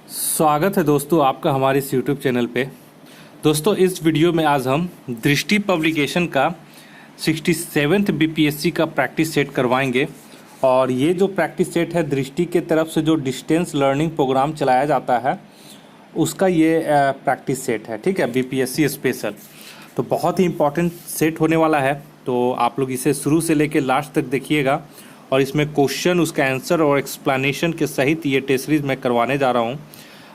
स्वागत है दोस्तों आपका हमारे इस यूट्यूब चैनल पे। दोस्तों इस वीडियो में आज हम दृष्टि पब्लिकेशन का 67th बीपीएससी का प्रैक्टिस सेट करवाएंगे। और ये जो प्रैक्टिस सेट है दृष्टि के तरफ से जो डिस्टेंस लर्निंग प्रोग्राम चलाया जाता है उसका ये प्रैक्टिस सेट है। ठीक है, बीपीएससी स्पेशल। तो बहुत ही इम्पोर्टेंट सेट होने वाला है, तो आप लोग इसे शुरू से लेकर लास्ट तक देखिएगा। और इसमें क्वेश्चन, उसका आंसर और एक्सप्लेनेशन के सहित ये टेस्ट सीरीज मैं करवाने जा रहा हूँ।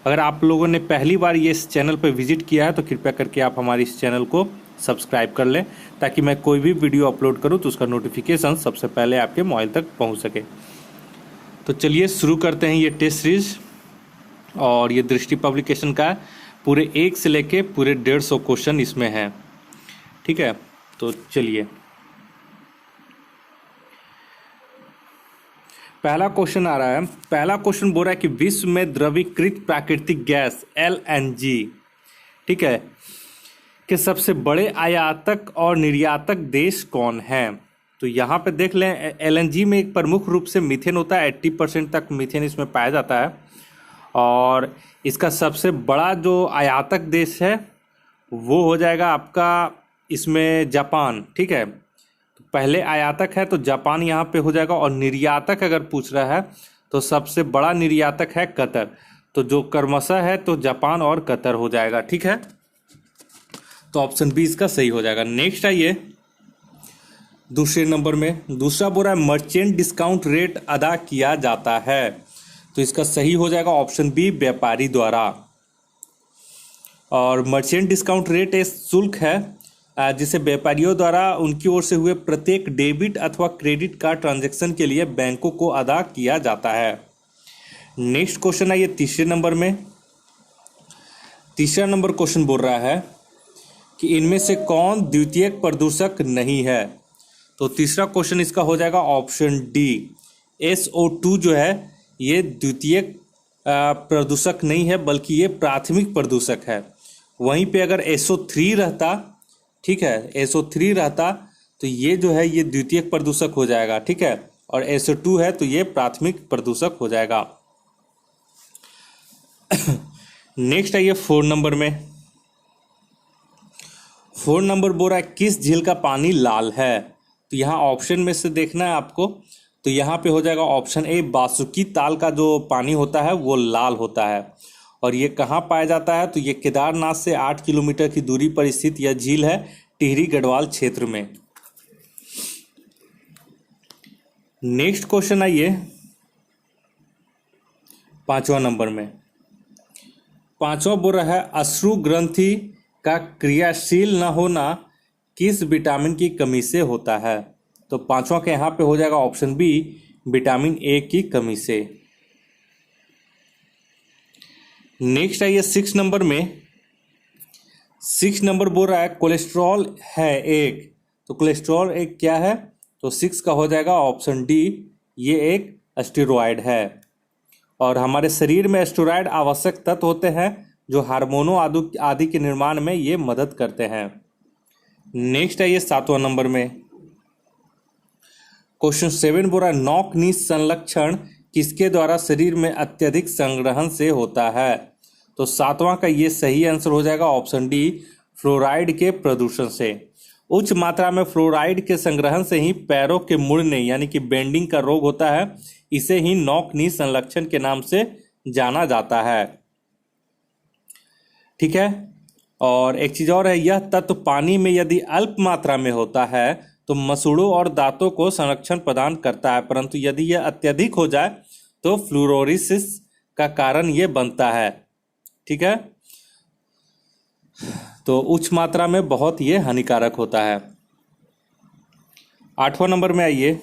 अगर आप लोगों ने पहली बार ये इस चैनल पर विजिट किया है तो कृपया करके आप हमारे इस चैनल को सब्सक्राइब कर लें, ताकि मैं कोई भी वीडियो अपलोड करूँ तो उसका नोटिफिकेशन सबसे पहले आपके मोबाइल तक पहुँच सके। तो चलिए शुरू करते हैं ये टेस्ट सीरीज। और ये दृष्टि पब्लिकेशन का पूरे 1 से लेके पूरे 150 क्वेश्चन इसमें हैं। ठीक है, तो चलिए पहला क्वेश्चन आ रहा है। पहला क्वेश्चन बोल रहा है कि विश्व में द्रवीकृत प्राकृतिक गैस एलएनजी, ठीक है, के सबसे बड़े आयातक और निर्यातक देश कौन है। तो यहाँ पे देख लें, एलएनजी में एक प्रमुख रूप से मीथेन होता है। 80% तक मीथेन इसमें पाया जाता है। और इसका सबसे बड़ा जो आयातक देश है वो हो जाएगा आपका इसमें जापान। ठीक है, तो पहले आयातक है तो जापान यहाँ पे हो जाएगा। और निर्यातक अगर पूछ रहा है तो सबसे बड़ा निर्यातक है कतर। तो जो क्रमशः है तो जापान और कतर हो जाएगा। ठीक है, तो ऑप्शन बी इसका सही हो जाएगा। नेक्स्ट आइए दूसरे नंबर में। दूसरा बोल रहा है मर्चेंट डिस्काउंट रेट अदा किया जाता है। तो इसका सही हो जाएगा ऑप्शन बी, व्यापारी द्वारा। और मर्चेंट डिस्काउंट रेट एक शुल्क है जिसे व्यापारियों द्वारा उनकी ओर से हुए प्रत्येक डेबिट अथवा क्रेडिट कार्ड ट्रांजैक्शन के लिए बैंकों को अदा किया जाता है। नेक्स्ट क्वेश्चन है ये तीसरे नंबर में। तीसरा नंबर क्वेश्चन बोल रहा है कि इनमें से कौन द्वितीयक प्रदूषक नहीं है। तो तीसरा क्वेश्चन इसका हो जाएगा ऑप्शन डी, SO2 जो है ये द्वितीयक प्रदूषक नहीं है, बल्कि ये प्राथमिक प्रदूषक है। वहीं पे अगर SO3 रहता, ठीक है, SO3 रहता तो ये जो है ये द्वितीयक प्रदूषक हो जाएगा। ठीक है, और SO2 है तो ये प्राथमिक प्रदूषक हो जाएगा। नेक्स्ट आइए 4 नंबर में। 4 नंबर बोल रहा है किस झील का पानी लाल है। तो यहाँ ऑप्शन में से देखना है आपको। तो यहाँ पे हो जाएगा ऑप्शन ए, बासुकी ताल का जो पानी होता है वो लाल होता है। और ये कहाँ पाया जाता है। तो ये केदारनाथ से 8 किलोमीटर की दूरी पर स्थित यह झील है, टिहरी गढ़वाल क्षेत्र में। नेक्स्ट क्वेश्चन आइए 5वां नंबर में। 5वां बोल रहा है अश्रु ग्रंथि का क्रियाशील न होना किस विटामिन की कमी से होता है। तो 5वां के यहाँ पे हो जाएगा ऑप्शन बी, विटामिन ए की कमी से। नेक्स्ट आइए 6 नंबर में। 6 नंबर बोल रहा है कोलेस्ट्रॉल है एक। तो कोलेस्ट्रॉल एक क्या है। तो 6 का हो जाएगा ऑप्शन डी, ये एक स्टेरॉयड है। और हमारे शरीर में स्टेरॉयड आवश्यक तत्व होते हैं जो हार्मोनों आदि के निर्माण में ये मदद करते हैं। नेक्स्ट आइए 7वां नंबर में। क्वेश्चन 7 बोल रहा है नौकनी संलक्षण किसके द्वारा शरीर में अत्यधिक संग्रहण से होता है। तो 7वां का ये सही आंसर हो जाएगा ऑप्शन डी, फ्लोराइड के प्रदूषण से। उच्च मात्रा में फ्लोराइड के संग्रहण से ही पैरों के मुड़ने यानी कि बेंडिंग का रोग होता है। इसे ही नौकनी संलक्षण के नाम से जाना जाता है। ठीक है, और एक चीज और है, यह तत्व पानी में यदि अल्प मात्रा में होता है तो मसूड़ों और दांतों को संरक्षण प्रदान करता है, परंतु यदि यह अत्यधिक हो जाए तो फ्लोरोसिस का कारण यह बनता है। ठीक है, तो उच्च मात्रा में बहुत ये हानिकारक होता है। 8वां नंबर में आइए।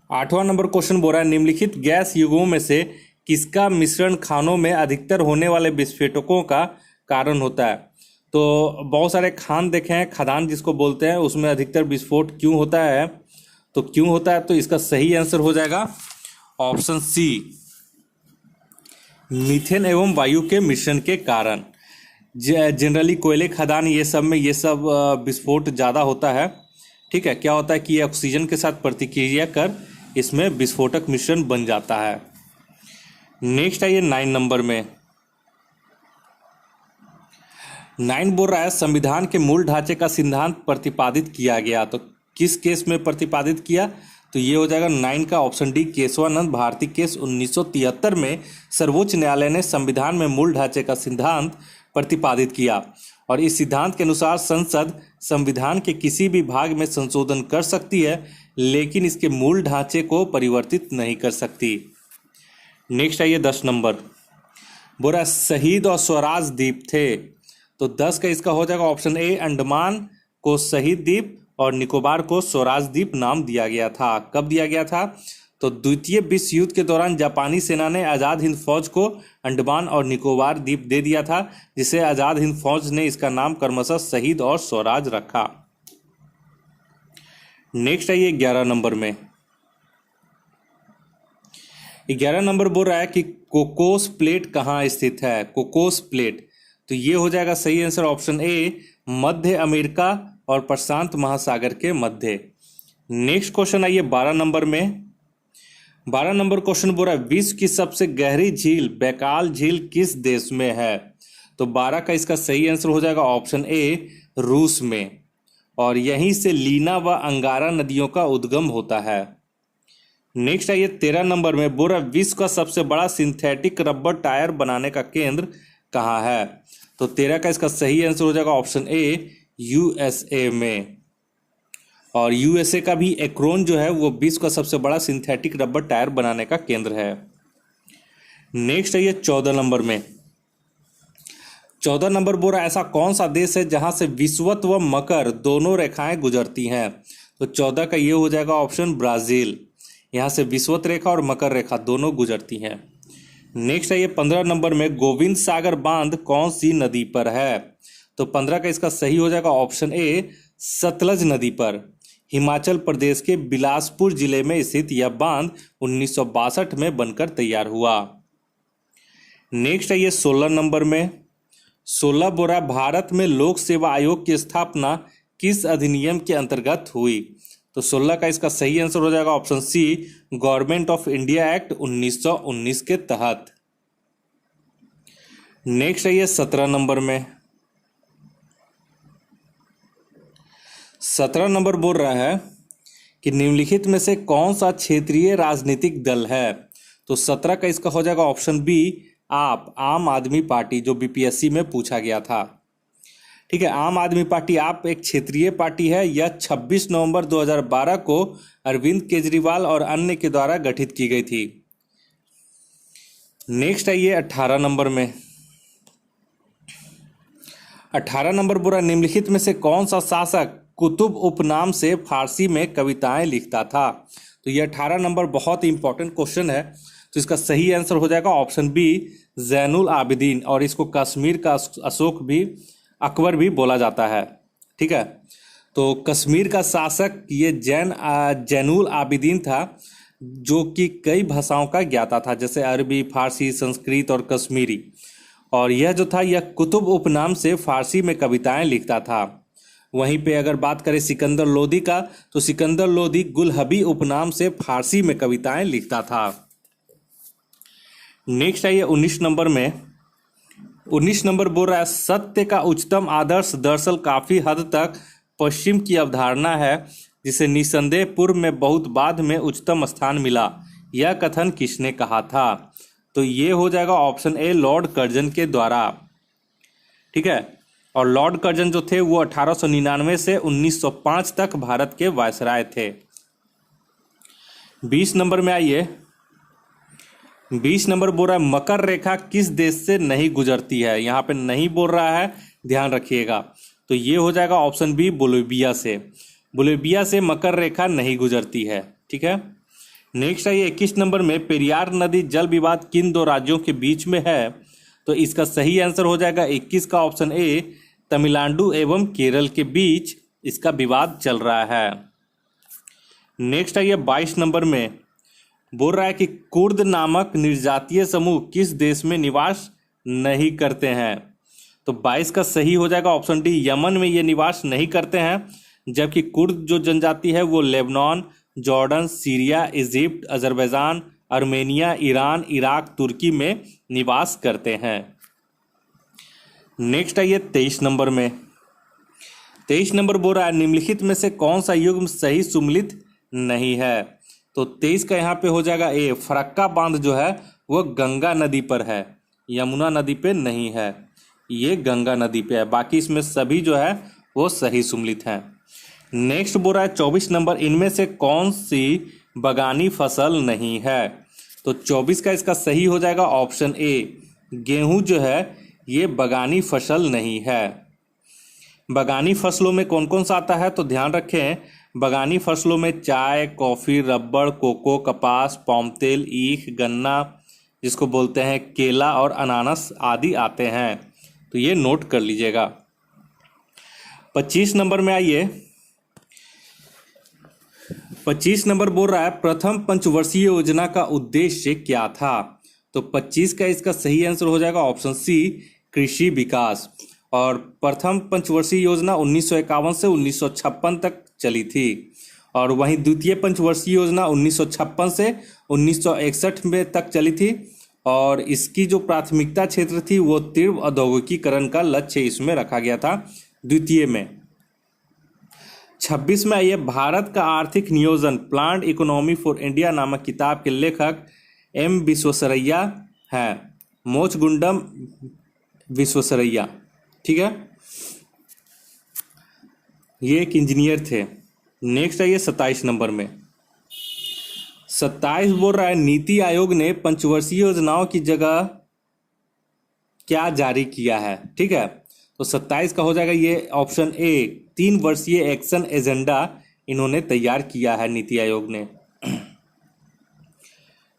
8वां नंबर क्वेश्चन बोल रहा है निम्नलिखित गैस युग्मों में से किसका मिश्रण खानों में अधिकतर होने वाले विस्फोटकों का कारण होता है। तो बहुत सारे खान देखे हैं, खदान जिसको बोलते हैं, उसमें अधिकतर विस्फोट क्यों होता है। तो क्यों होता है, तो इसका सही आंसर हो जाएगा ऑप्शन सी, मीथेन एवं वायु के मिश्रण के कारण। जनरली कोयले खदान ये सब में ये सब विस्फोट ज़्यादा होता है। ठीक है, क्या होता है कि ये ऑक्सीजन के साथ प्रतिक्रिया कर इसमें विस्फोटक मिश्रण बन जाता है। नेक्स्ट आइए 9 नंबर में। 9 बोल रहा है संविधान के मूल ढांचे का सिद्धांत प्रतिपादित किया गया। तो किस केस में प्रतिपादित किया? तो ये हो जाएगा 9 का option D, Keshavananda Bharati case 1973 में सर्वोच्च न्यायालय ने संविधान में मूल ढांचे का सिद्धांत प्रतिपादित किया और इस सिद्धांत के अनुसार संसद संविधान के किसी भी भाग में संशोधन कर सकती है, लेकिन इसके मूल ढांचे को परिवर्तित नहीं कर सकती। नेक्स्ट आइए 10 नंबर। बोला शहीद और स्वराज द्वीप थे। तो 10 का इसका हो जाएगा ऑप्शन ए, अंडमान को शहीद द्वीप और निकोबार को स्वराज द्वीप नाम दिया गया था। कब दिया गया था? तो द्वितीय विश्व युद्ध के दौरान जापानी सेना ने आज़ाद हिंद फौज को अंडमान और निकोबार द्वीप दे दिया था, जिसे आज़ाद हिंद फौज ने इसका नाम क्रमशः शहीद और स्वराज रखा। नेक्स्ट आइए 11 नंबर में। 11 नंबर बोल रहा है कि कोकोस प्लेट कहाँ स्थित है? कोकोस प्लेट, तो ये हो जाएगा सही answer option A, Madhya America और प्रशांत महासागर के मध्य। नेक्स्ट क्वेश्चन आइए 12 नंबर में। 12 नंबर क्वेश्चन बोल रहा है विश्व की सबसे गहरी झील बैकाल झील किस देश में है? तो 12 का इसका सही आंसर हो जाएगा ऑप्शन ए, रूस में, और यहीं से लीना व अंगारा नदियों का उद्गम होता है। नेक्स्ट आइए 13 नंबर में। बोल रहा है विश्व का सबसे बड़ा सिंथेटिक रबर टायर बनाने का केंद्र कहाँ है? तो 13 का इसका सही आंसर हो जाएगा ऑप्शन ए, यूएसए में, और यूएसए का भी एक्रोन जो है वो विश्व का सबसे बड़ा सिंथेटिक रबर टायर बनाने का केंद्र है। नेक्स्ट आइए 14 नंबर में। 14 नंबर बोल रहा है ऐसा कौन सा देश है जहां से विषुवत व मकर दोनों रेखाएं गुजरती हैं? तो 14 का ये हो जाएगा ऑप्शन ब्राजील, यहाँ से विषुवत रेखा और मकर रेखा दोनों गुजरती हैं। नेक्स्ट आइए 15 नंबर में। गोविंद सागर बांध कौन सी नदी पर है? तो 15 का इसका सही हो जाएगा ऑप्शन ए, सतलज नदी पर। हिमाचल प्रदेश के बिलासपुर जिले में स्थित यह बांध 1962 में बनकर तैयार हुआ। नेक्स्ट आइए 16 नंबर में। 16 बोरा भारत में लोक सेवा आयोग की स्थापना किस अधिनियम के अंतर्गत हुई? तो 16 का इसका सही आंसर हो जाएगा option C, government of India act 1919 के तहत। नेक्स्ट आइए 17 नंबर में। 17 नंबर बोल रहा है कि निम्नलिखित में से कौन सा क्षेत्रीय राजनीतिक दल है? तो 17 का इसका हो जाएगा ऑप्शन बी, आप, आम आदमी पार्टी, जो बीपीएससी में पूछा गया था। ठीक है, आम आदमी पार्टी आप एक क्षेत्रीय पार्टी है। यह 26 नवंबर 2012 को अरविंद केजरीवाल और अन्य के द्वारा गठित की गई थी। नेक्स्ट आइए 18 नंबर में। 18 नंबर बुरा निम्नलिखित में से कौन सा शासक कुतुब उपनाम से फारसी में कविताएं लिखता था? तो ये 18 नंबर बहुत ही इंपॉर्टेंट क्वेश्चन है, तो इसका सही आंसर हो जाएगा ऑप्शन बी, जैनुल आबिदीन, और इसको कश्मीर का अशोक भी, अकबर भी बोला जाता है। ठीक है, तो कश्मीर का शासक ये जैनुल आबिदीन था, जो कि कई भाषाओं का ज्ञाता था, जैसे अरबी, फारसी, संस्कृत और कश्मीरी। और यह जो था यह कुतुब उपनाम से फारसी में कविताएं लिखता था। वहीं पे अगर बात करें सिकंदर लोदी का, तो सिकंदर लोदी गुलहबी उपनाम से फारसी में कविताएं लिखता था। नेक्स्ट आइए 19 नंबर में। 19 नंबर बोल रहा है सत्य का उच्चतम आदर्श दरअसल काफी हद तक पश्चिम की अवधारणा है, जिसे निसंदेह पूर्व में बहुत बाद में उच्चतम स्थान मिला। यह कथन किसने कहा था? तो ये हो जाएगा ऑप्शन ए, लॉर्ड कर्जन के द्वारा। ठीक है, और लॉर्ड कर्जन जो थे वो 1899 से 1905 तक भारत के वायसराय थे। 20 नंबर में आइए। 20 नंबर बोल रहा है मकर रेखा किस देश से नहीं गुजरती है? यहाँ पे नहीं बोल रहा है, ध्यान रखिएगा। तो ये हो जाएगा ऑप्शन बी, बोलिविया से। बोलिविया से मकर रेखा नहीं गुजरती है। ठीक है, नेक्स्ट आइए 21 नंबर में। पेरियार नदी जल विवाद किन दो राज्यों के बीच में है? तो इसका सही आंसर हो जाएगा 21 का ऑप्शन ए, तमिलनाडु एवं केरल के बीच इसका विवाद चल रहा है। नेक्स्ट आइए 22 नंबर में। बोल रहा है कि कुर्द नामक निर्जातीय समूह किस देश में निवास नहीं करते हैं? तो 22 का सही हो जाएगा ऑप्शन डी, यमन में ये निवास नहीं करते हैं, जबकि कुर्द जो जनजाति है वो Lebanon, Jordan, Syria, Egypt, Azerbaijan, Armenia, Iran, Iraq, तुर्की में निवास करते हैं। नेक्स्ट आइए 23 नंबर में। 23 नंबर बोल रहा है निम्नलिखित में से कौन सा युग्म सही सुमेलित नहीं है। तो 23 का यहाँ पे हो जाएगा ए, फरक्का बांध जो है वो गंगा नदी पर है, यमुना नदी पे नहीं है, ये गंगा नदी पे है। बाकी इसमें सभी जो है वो सही सुमेलित हैं। नेक्स्ट बोल रहा है 24 नंबर, इनमें से कौन सी बगानी फसल नहीं है। तो 24 का इसका सही हो जाएगा ऑप्शन ए, गेहूं जो है ये बगानी फसल नहीं है। बगानी फसलों में कौन कौन सा आता है तो ध्यान रखें, बगानी फसलों में चाय, कॉफ़ी, रबड़, कोको, कपास, पाम तेल, ईख, गन्ना जिसको बोलते हैं, केला और अनानास आदि आते हैं। तो ये नोट कर लीजिएगा। 25 नंबर में आइए। 25 नंबर बोल रहा है प्रथम पंचवर्षीय योजना का उद्देश्य क्या था। तो 25 का इसका सही आंसर हो जाएगा ऑप्शन सी, कृषि विकास। और प्रथम पंचवर्षीय योजना 1951 से 1956 तक चली थी, और वहीं द्वितीय पंचवर्षीय योजना 1956 से 1961 में तक चली थी। और इसकी जो प्राथमिकता क्षेत्र थी वो तीव्र औद्योगिकीकरण का लक्ष्य इसमें रखा गया था द्वितीय में। 26 में आइए, भारत का आर्थिक नियोजन प्लान्ड इकोनॉमी फॉर इंडिया नामक किताब के लेखक एम विश्वेश्वरैया हैं, मोचगुंडम विश्वेश्वरैया, ठीक है, ये एक इंजीनियर थे। नेक्स्ट आइए 27 नंबर में। 27 बोल रहा है नीति आयोग ने पंचवर्षीय योजनाओं की जगह क्या जारी किया है, ठीक है। तो 27 का हो जाएगा ये ऑप्शन ए, 3 वर्षीय एक्शन एजेंडा इन्होंने तैयार किया है नीति आयोग ने।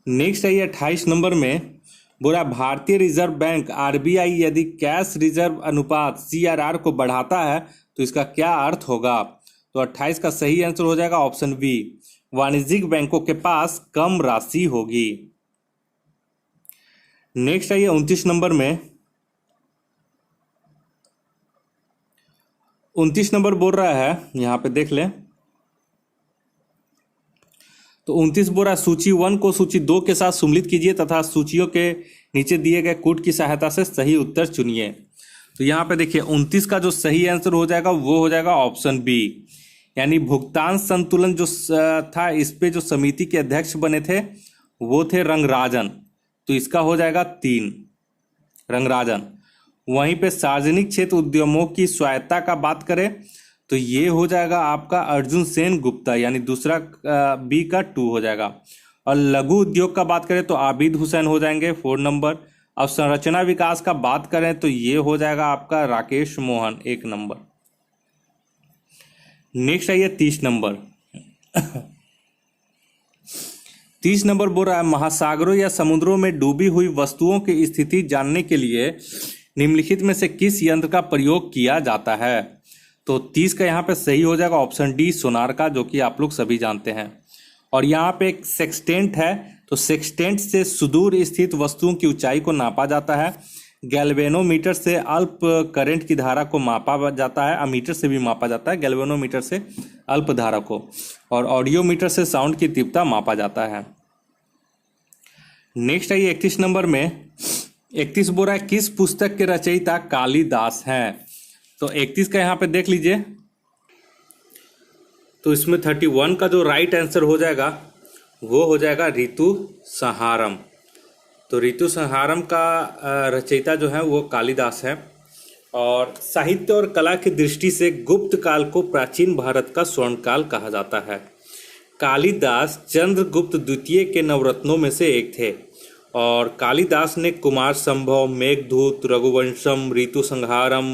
नेक्स्ट है ये 28 नंबर में, बोला भारतीय रिजर्व बैंक आरबीआई यदि कैश रिजर्व अनुपात सीआरआर को बढ़ाता है तो इसका क्या अर्थ होगा। तो 28 का सही आंसर हो जाएगा ऑप्शन बी, वाणिज्यिक बैंकों के पास कम राशि होगी। नेक्स्ट है ये 29 नंबर में। 29 नंबर बोल रहा है, यहां पे देख लें, तो 29 बोल रहा है सूची 1 को सूची 2 के साथ सम्मिलित कीजिए तथा सूचियों के नीचे दिए गए कोड की सहायता से सही उत्तर चुनिए। तो यहाँ पे देखिए 29 का जो सही आंसर हो जाएगा वो हो जाएगा ऑप्शन बी, यानी भुगतान संतुलन जो था इस पे जो समिति के अध्यक्ष बने थे वो थे रंगराजन, तो इसका हो जाएगा 3 रंगराजन। वहीं पे सार्वजनिक क्षेत्र उद्यमों की स्वायत्ता का बात करें तो ये हो जाएगा आपका अर्जुन सेन गुप्ता, यानी दूसरा बी का 2 हो जाएगा। और लघु उद्योग का बात करें तो आबिद हुसैन हो जाएंगे 4 नंबर। अब संरचना विकास का बात करें तो ये हो जाएगा आपका राकेश मोहन 1 नंबर। नेक्स्ट है ये 30 नंबर। 30 नंबर बोल रहा है महासागरों या समुद्रों में डूबी हुई वस्तुओं की स्थिति जानने के लिए निम्नलिखित में से किस यंत्र का प्रयोग किया जाता है। तो 30 का यहाँ पे सही हो जाएगा ऑप्शन डी, सोनार का, जो कि आप लोग सभी जानते हैं। और यहाँ पे एक सेक्सटेंट है, तो सेक्सटेंट से सुदूर स्थित वस्तुओं की ऊंचाई को नापा जाता है। गैल्वेनोमीटर से अल्प करंट की धारा को मापा जाता है, अमीटर से भी मापा जाता है, गैल्वेनोमीटर से अल्प धारा को, और ऑडियोमीटर से साउंड की तीव्रता मापा जाता है। नेक्स्ट है ये 31 नंबर में। 31 बोल रहा है किस पुस्तक के रचयिता कालिदास हैं। तो 31 का यहाँ पे देख लीजिए, तो इसमें 31 का जो राइट आंसर हो जाएगा वो हो जाएगा ऋतु संहारम। तो ऋतु संहारम का रचयिता जो है वो कालिदास है। और साहित्य और कला की दृष्टि से गुप्त काल को प्राचीन भारत का स्वर्ण काल कहा जाता है। कालिदास चंद्रगुप्त द्वितीय के नवरत्नों में से एक थे, और कालिदास ने कुमार संभव, मेघदूत, रघुवंशम, ऋतु संहारम,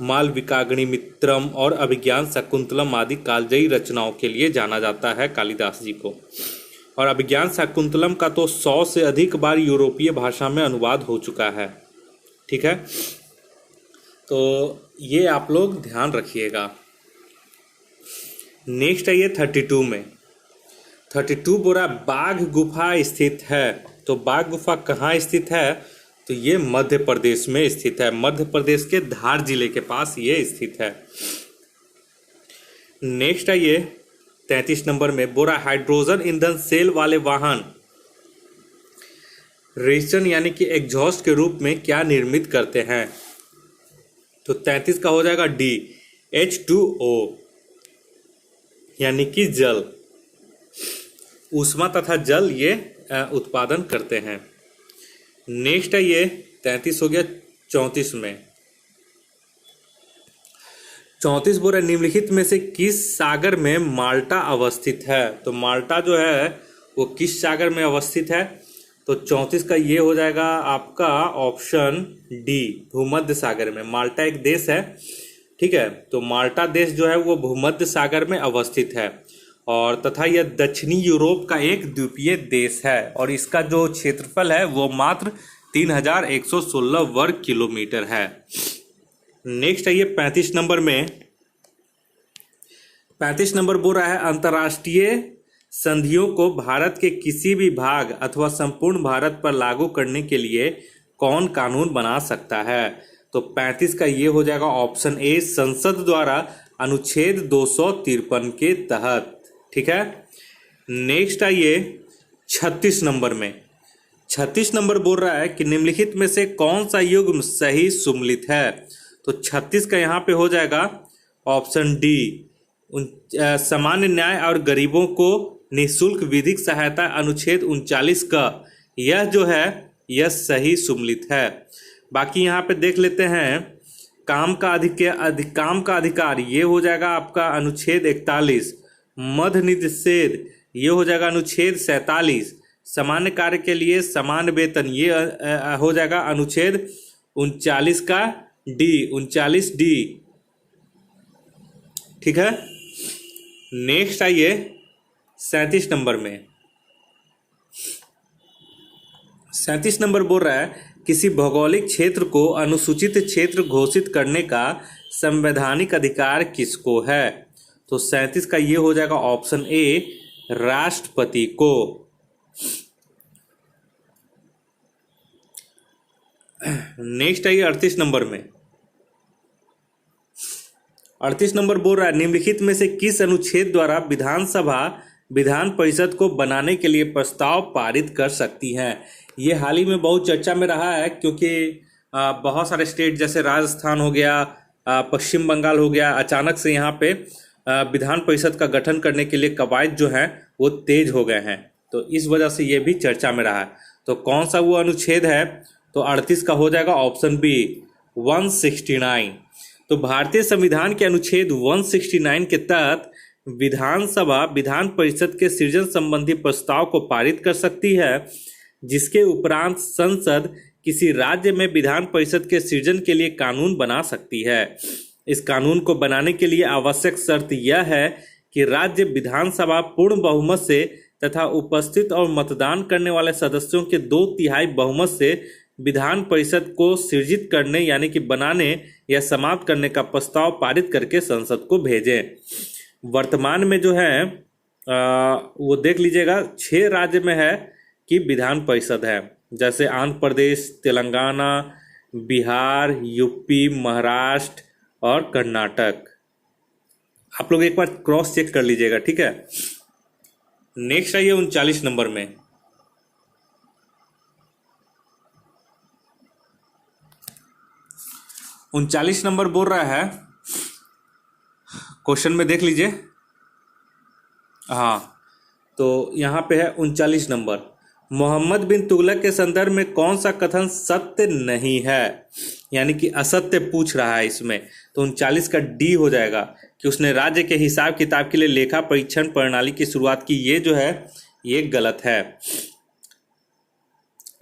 मालविकाग्निमित्रम और अभिज्ञान शाकुंतलम आदि कालजयी रचनाओं के लिए जाना जाता है कालिदास जी को। और अभिज्ञान शाकुंतलम का तो 100 से अधिक बार यूरोपीय भाषा में अनुवाद हो चुका है, ठीक है। तो ये आप लोग ध्यान रखिएगा। नेक्स्ट है ये 32 में। 32 बोरा बाघ गुफा स्थित है। तो बाघ गुफा कहाँ स्थित है, तो ये मध्य प्रदेश में स्थित है। मध्य प्रदेश के धार जिले के पास ये स्थित है। नेक्स्ट है ये 33 नंबर में, बोरा हाइड्रोजन ईंधन सेल वाले वाहन रेशन यानी कि एग्जॉस्ट के रूप में क्या निर्मित करते हैं? तो 33 का हो जाएगा डी, H2O यानी कि जल। ऊष्मा तथा जल ये उत्पादन करते हैं। नेक्स्ट है ये 33 हो गया। 34 में 34 बोल रहा है निम्नलिखित में से किस सागर में माल्टा अवस्थित है? तो माल्टा जो है वो किस सागर में अवस्थित है? तो 34 का ये हो जाएगा आपका ऑप्शन डी, भूमध्य सागर में। माल्टा एक देश है, ठीक है। तो माल्टा देश जो है वो भूमध्य सागर में अवस्थित है और तथा यह दक्षिणी यूरोप का एक द्वीपीय देश है और इसका जो क्षेत्रफल है वो मात्र 3116 वर्ग किलोमीटर है। नेक्स्ट है ये 35 नंबर में। 35 नंबर बोल रहा है अंतर्राष्ट्रीय संधियों को भारत के किसी भी भाग अथवा संपूर्ण भारत पर लागू करने के लिए कौन कानून बना सकता है? तो 35 का ये हो जाएगा ऑप्शन ए, संसद द्वारा अनुच्छेद 253 के तहत, ठीक है। नेक्स्ट आइए 36 नंबर में। 36 नंबर बोल रहा है कि निम्नलिखित में से कौन सा युग्म सही सुमेलित है? तो 36 का यहाँ पे हो जाएगा ऑप्शन डी, सामान्य न्याय और गरीबों को निःशुल्क विधिक सहायता अनुच्छेद 39 का यह जो है यह सही सुमेलित है। बाकी यहाँ पे देख लेते हैं काम का अधिकार ये हो जाएगा आपका अनुच्छेद 41, मध्य निषेध ये हो जाएगा अनुच्छेद 47, सामान्य कार्य के लिए समान वेतन ये हो जाएगा अनुच्छेद 39 का डी, 39 डी, ठीक है। नेक्स्ट आइए 37 नंबर में। 37 नंबर बोल रहा है किसी भौगोलिक क्षेत्र को अनुसूचित क्षेत्र घोषित करने का संवैधानिक अधिकार किसको है? तो 37 का ये हो जाएगा ऑप्शन ए, राष्ट्रपति को। नेक्स्ट आइए 38 नंबर में। 38 नंबर बोल रहा है निम्नलिखित में से किस अनुच्छेद द्वारा विधानसभा विधान परिषद को बनाने के लिए प्रस्ताव पारित कर सकती है? ये हाल ही में बहुत चर्चा में रहा है क्योंकि बहुत सारे स्टेट जैसे राजस्थान हो गया, पश्चिम बंगाल हो गया, अचानक से यहाँ पे विधान परिषद का गठन करने के लिए कवायद जो है वो तेज हो गए हैं, तो इस वजह से ये भी चर्चा में रहा है। तो कौन सा वो अनुच्छेद है? तो 38 का हो जाएगा ऑप्शन बी, 169। तो भारतीय संविधान के अनुच्छेद 169 के तहत विधानसभा विधान परिषद के सृजन संबंधी प्रस्ताव को पारित कर सकती है, जिसके उपरांत संसद किसी राज्य में विधान परिषद के सृजन के लिए कानून बना सकती है। इस कानून को बनाने के लिए आवश्यक शर्त यह है कि राज्य विधानसभा पूर्ण बहुमत से तथा उपस्थित और मतदान करने वाले सदस्यों के 2/3 बहुमत से विधान परिषद को सृजित करने यानी कि बनाने या समाप्त करने का प्रस्ताव पारित करके संसद को भेजें। वर्तमान में जो है वो देख लीजिएगा 6 राज्य में है कि विधान परिषद है, जैसे आंध्र प्रदेश, तेलंगाना, बिहार, यूपी, महाराष्ट्र और कर्नाटक। आप लोग एक बार क्रॉस चेक कर लीजिएगा, ठीक है। नेक्स्ट आइए 39 नंबर में। 39 नंबर बोल रहा है, क्वेश्चन में देख लीजिए, हाँ तो यहाँ पे है 39 नंबर, मोहम्मद बिन तुगलक के संदर्भ में कौन सा कथन सत्य नहीं है, यानी कि असत्य पूछ रहा है इसमें। तो 39 का डी हो जाएगा कि उसने राज्य के हिसाब किताब के लिए लेखा परीक्षण प्रणाली की शुरुआत की, ये जो है ये गलत है।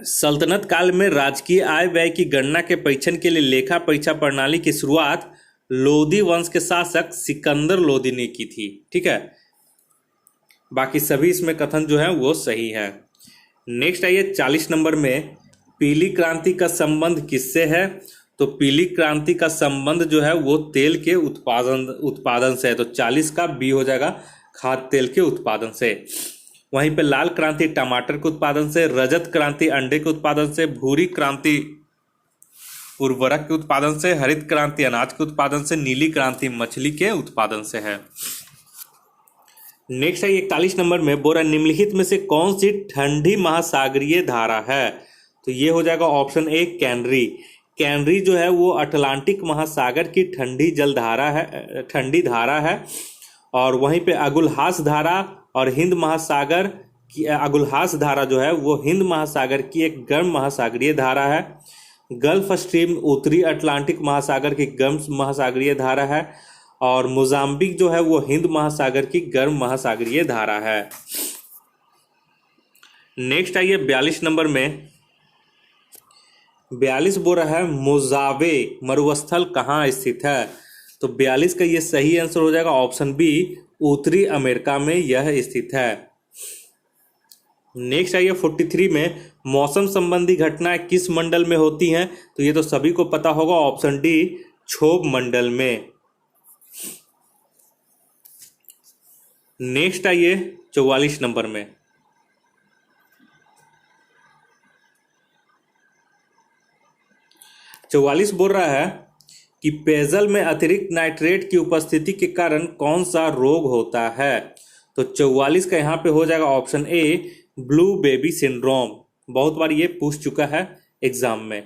सल्तनत काल में राजकीय आय व्यय की गणना के परीक्षण के लिए लेखा परीक्षा प्रणाली की शुरुआत लोदी वंश के शासक सिकंदर लोदी ने की थी, ठीक है। बाकी सभी इसमें कथन जो है वो सही है। नेक्स्ट आइए 40 नंबर में, पीली क्रांति का संबंध किससे है? तो पीली क्रांति का संबंध जो है वो तेल के उत्पादन से है, तो 40 का बी हो जाएगा, खाद्य तेल के उत्पादन से। वहीं पे लाल क्रांति टमाटर के उत्पादन से, रजत क्रांति अंडे के उत्पादन से, भूरी क्रांति उर्वरक के उत्पादन से, हरित क्रांति अनाज के उत्पादन से, नीली क्रांति मछली के उत्पादन से है। नेक्स्ट है 41 नंबर में, बोरा निम्नलिखित में से कौन सी ठंडी महासागरीय धारा है? तो ये हो जाएगा ऑप्शन ए कैनरी। कैनरी जो है वो अटलांटिक महासागर की ठंडी धारा है। और वहीं पे अगुलहास धारा और हिंद महासागर की, अगुलहास धारा जो है वो हिंद महासागर की एक गर्म महासागरीय धारा है। गल्फ स्ट्रीम उत्तरी अटलांटिक महासागर की गर्म महासागरीय धारा है। और मोजाम्बिक जो है वो हिंद महासागर की गर्म महासागरीय धारा है। नेक्स्ट आइए 42 नंबर में। 42 बोल रहा है मोजावे मरुस्थल कहाँ स्थित है। तो 42 का ये सही आंसर हो जाएगा ऑप्शन बी, उत्तरी अमेरिका में यह स्थित है। नेक्स्ट आइए 43 में। मौसम संबंधी घटनाएं किस मंडल में होती हैं। तो ये तो सभी को पता होगा, ऑप्शन डी, क्षोभ मंडल में। नेक्स्ट आइए 44 नंबर में। 44 बोल रहा है कि पेयजल में अतिरिक्त नाइट्रेट की उपस्थिति के कारण कौन सा रोग होता है। तो 44 का यहाँ पे हो जाएगा ऑप्शन ए, ब्लू बेबी सिंड्रोम। बहुत बार ये पूछ चुका है एग्जाम में।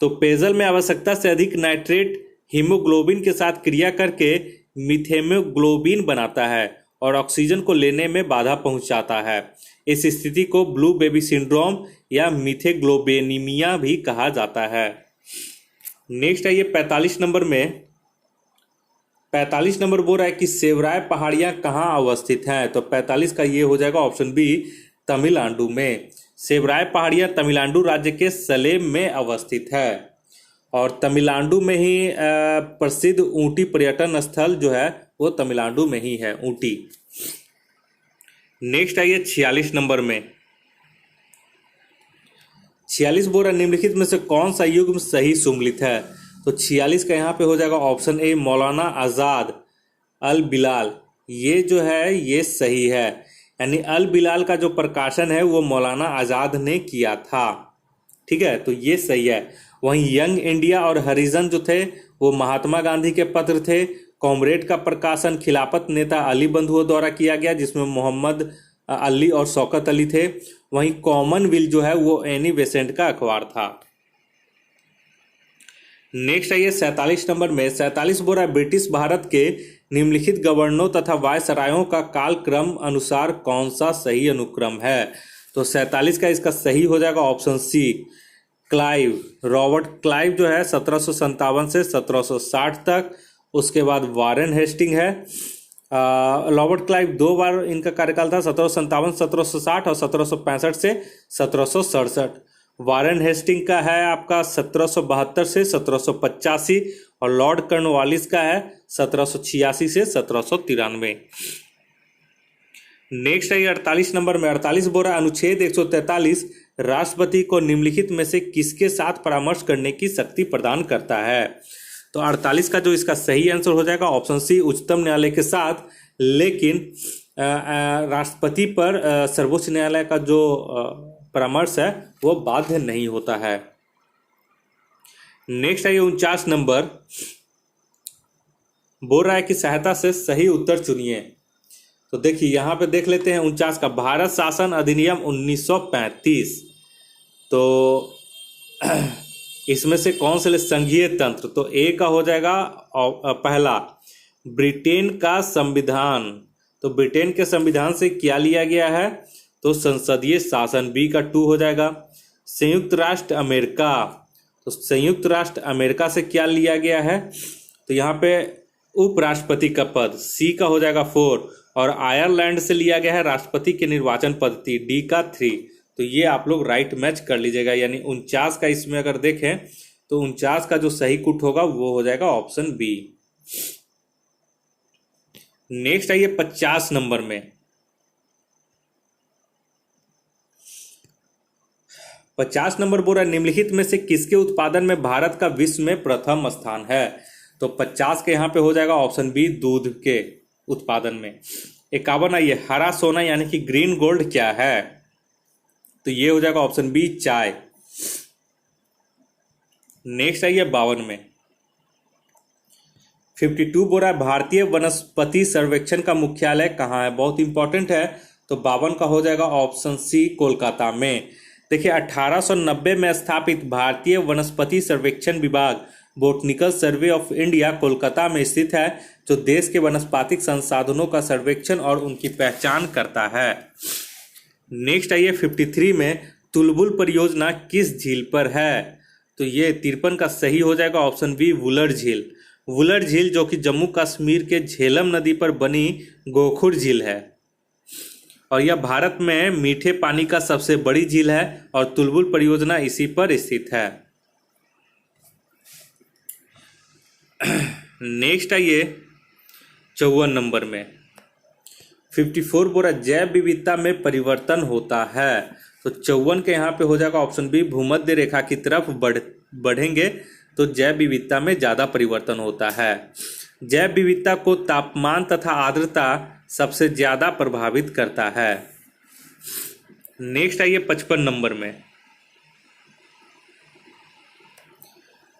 तो पेयजल में आवश्यकता से अधिक नाइट्रेट हीमोग्लोबिन के साथ क्रिया करके मिथेमोग्लोबिन बनाता है और ऑक्सीजन को लेने में बाधा पहुंचाता है। इस स्थिति को ब्लू बेबी सिंड्रोम या मिथेग्लोबिनीमिया भी कहा जाता है। नेक्स्ट आइए 45 नंबर में। 45 नंबर बोल रहा है कि सेवराय पहाड़ियां कहाँ अवस्थित हैं। तो 45 का ये हो जाएगा ऑप्शन बी, तमिलनाडु में। सेवराय पहाड़ियां तमिलनाडु राज्य के सलेम में अवस्थित है और तमिलनाडु में ही प्रसिद्ध ऊटी पर्यटन स्थल जो है वो तमिलनाडु में ही है, ऊटी। नेक्स्ट आइए 46 नंबर में। 46 बोल रहा निम्नलिखित में से कौन सा युग्म सही सुमेलित है। तो 46 का यहाँ पे हो जाएगा ऑप्शन ए, मौलाना आज़ाद अल बिलाल। ये जो है ये सही है, यानी अल बिलाल का जो प्रकाशन है वो मौलाना आज़ाद ने किया था। ठीक है, तो ये सही है। वहीं यंग इंडिया और हरिजन जो थे वो महात्मा गांधी के पत्र थे। कॉमरेड का प्रकाशन खिलाफत नेता अली बंधुओं द्वारा किया गया, जिसमें मोहम्मद अली और शौकत अली थे। वहीं कॉमनवेल्थ जो है वो एनी बेसेंट का अखबार था। नेक्स्ट आइए 47 नंबर में। 47 बोल रहा है ब्रिटिश भारत के निम्नलिखित गवर्नरों तथा वायसरायों का कालक्रम अनुसार कौन सा सही अनुक्रम है। तो 47 का इसका सही हो जाएगा option C, Clive. Robert Clive जो है 1757 से 1760 तक। उसके बाद वारेन हेस्टिंग है। रॉबर्ट क्लाइव 2 बार इनका कार्यकाल था, 1757 1760 और 1765 से 1767। वारेन हेस्टिंग का है आपका 1772 से 1785 और लॉर्ड कॉर्नवालिस का है 1786 से 1793। नेक्स्ट है 48 नंबर में। 48 बोल रहा है अनुच्छेद 143 राष्ट्रपति को निम्नलिखित में से किसके साथ परामर्श करने की शक्ति प्रदान करता है। तो 48 का जो इसका सही आंसर हो जाएगा ऑप्शन सी, उच्चतम न्यायालय के साथ। लेकिन राष्ट्रपति पर सर्वोच्च न्यायालय का जो परामर्श है वो बाध्य नहीं होता है। नेक्स्ट है 49 नंबर। बोल रहा है कि सहायता से सही उत्तर चुनिए। तो देखिए यहाँ पे देख लेते हैं 49 का, भारत शासन अधिनियम 1935। तो इसमें से कौन से संघीय तंत्र। तो ए का हो जाएगा पहला, ब्रिटेन का संविधान। तो ब्रिटेन के संविधान से क्या लिया गया है। तो संसदीय शासन। बी का 2 हो जाएगा। संयुक्त राष्ट्र अमेरिका। तो संयुक्त राष्ट्र अमेरिका से क्या लिया गया है। तो यहाँ पे उपराष्ट्रपति का पद। सी का हो जाएगा 4 और आयरलैंड से लिया गया है राष्ट्रपति के निर्वाचन पद्धति। डी का 3। तो ये आप लोग राइट मैच कर लीजिएगा, यानी 49 का इसमें अगर देखें तो 49 का जो सही कुट होगा वो हो जाएगा ऑप्शन बी। नेक्स्ट आइए 50 नंबर में। 50 नंबर बोल रहा है निम्नलिखित में से किसके उत्पादन में भारत का विश्व में प्रथम स्थान है। तो 50 के यहाँ पे हो जाएगा ऑप्शन बी, दूध के उत्पादन में। 51 आइए हरा सोना यानी कि ग्रीन गोल्ड क्या है। तो ये हो जाएगा ऑप्शन बी, चाय। नेक्स्ट आइए 52 में। 52 बोल रहा है भारतीय वनस्पति सर्वेक्षण का मुख्यालय कहाँ है। बहुत इंपॉर्टेंट है। तो 52 का हो जाएगा ऑप्शन सी, कोलकाता में। देखिए 1890 में स्थापित भारतीय वनस्पति सर्वेक्षण विभाग botanical survey of India Kolkata में स्थित है, जो देश के वनस्पतिक संसाधनों का सर्वेक्षण और उनकी पहचान करता है। नेक्स्ट आइए 53 में तुलबुल परियोजना किस झील पर है? तो ये 53 का सही हो जाएगा ऑप्शन बी वुलर झील। वुलर झील जो कि जम्मू कश्मीर के झेलम नदी पर बनी गोखुर झील है और यह भारत में मीठे पानी का सबसे बड़ी झील है और तुलबुल परियोजना इसी पर स्थित है। नेक्स्ट आइए 54 नंबर में 54 बोरा जैव विविधता में परिवर्तन होता है। तो 54 के यहाँ पे हो जाएगा ऑप्शन बी भूमध्य रेखा की तरफ बढ़ेंगे तो जैव विविधता में ज़्यादा परिवर्तन होता है। जैव विविधता को तापमान तथा आर्द्रता सबसे ज़्यादा प्रभावित करता है। नेक्स्ट आइए 55 नंबर में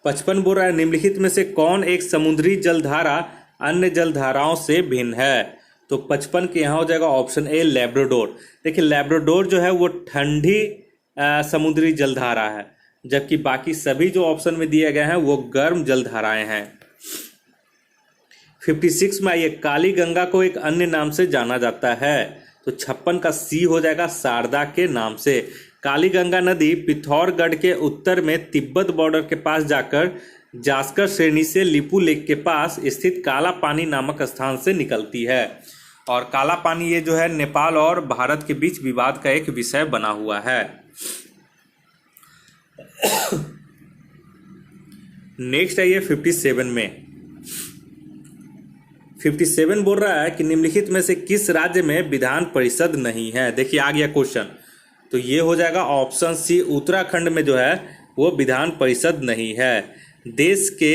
55 बोल रहा है निम्नलिखित में से कौन एक समुद्री जलधारा अन्य जलधाराओं से भिन्न है? तो 55 के यहाँ हो जाएगा ऑप्शन ए लैब्राडोर। देखिए लैब्राडोर जो है वो ठंडी समुद्री जलधारा है, जबकि बाकी सभी जो ऑप्शन में दिए गए हैं वो गर्म जलधाराएं हैं। 56 में आइए काली गंगा को एक अन्य नाम से जाना जाता है। तो 56 का सी हो जाएगा शारदा के नाम से। काली गंगा नदी पिथौरगढ़ के उत्तर में तिब्बत बॉर्डर के पास जाकर जास्कर श्रेणी से लिपू लेक के पास स्थित काला पानी नामक स्थान से निकलती है और काला पानी ये जो है नेपाल और भारत के बीच विवाद का एक विषय बना हुआ है। नेक्स्ट आइए 57 में 57 बोल रहा है कि निम्नलिखित में से किस राज्य में विधान परिषद नहीं है? देखिए आ गया क्वेश्चन, तो ये हो जाएगा ऑप्शन सी उत्तराखंड में जो है वो विधान परिषद नहीं है। देश के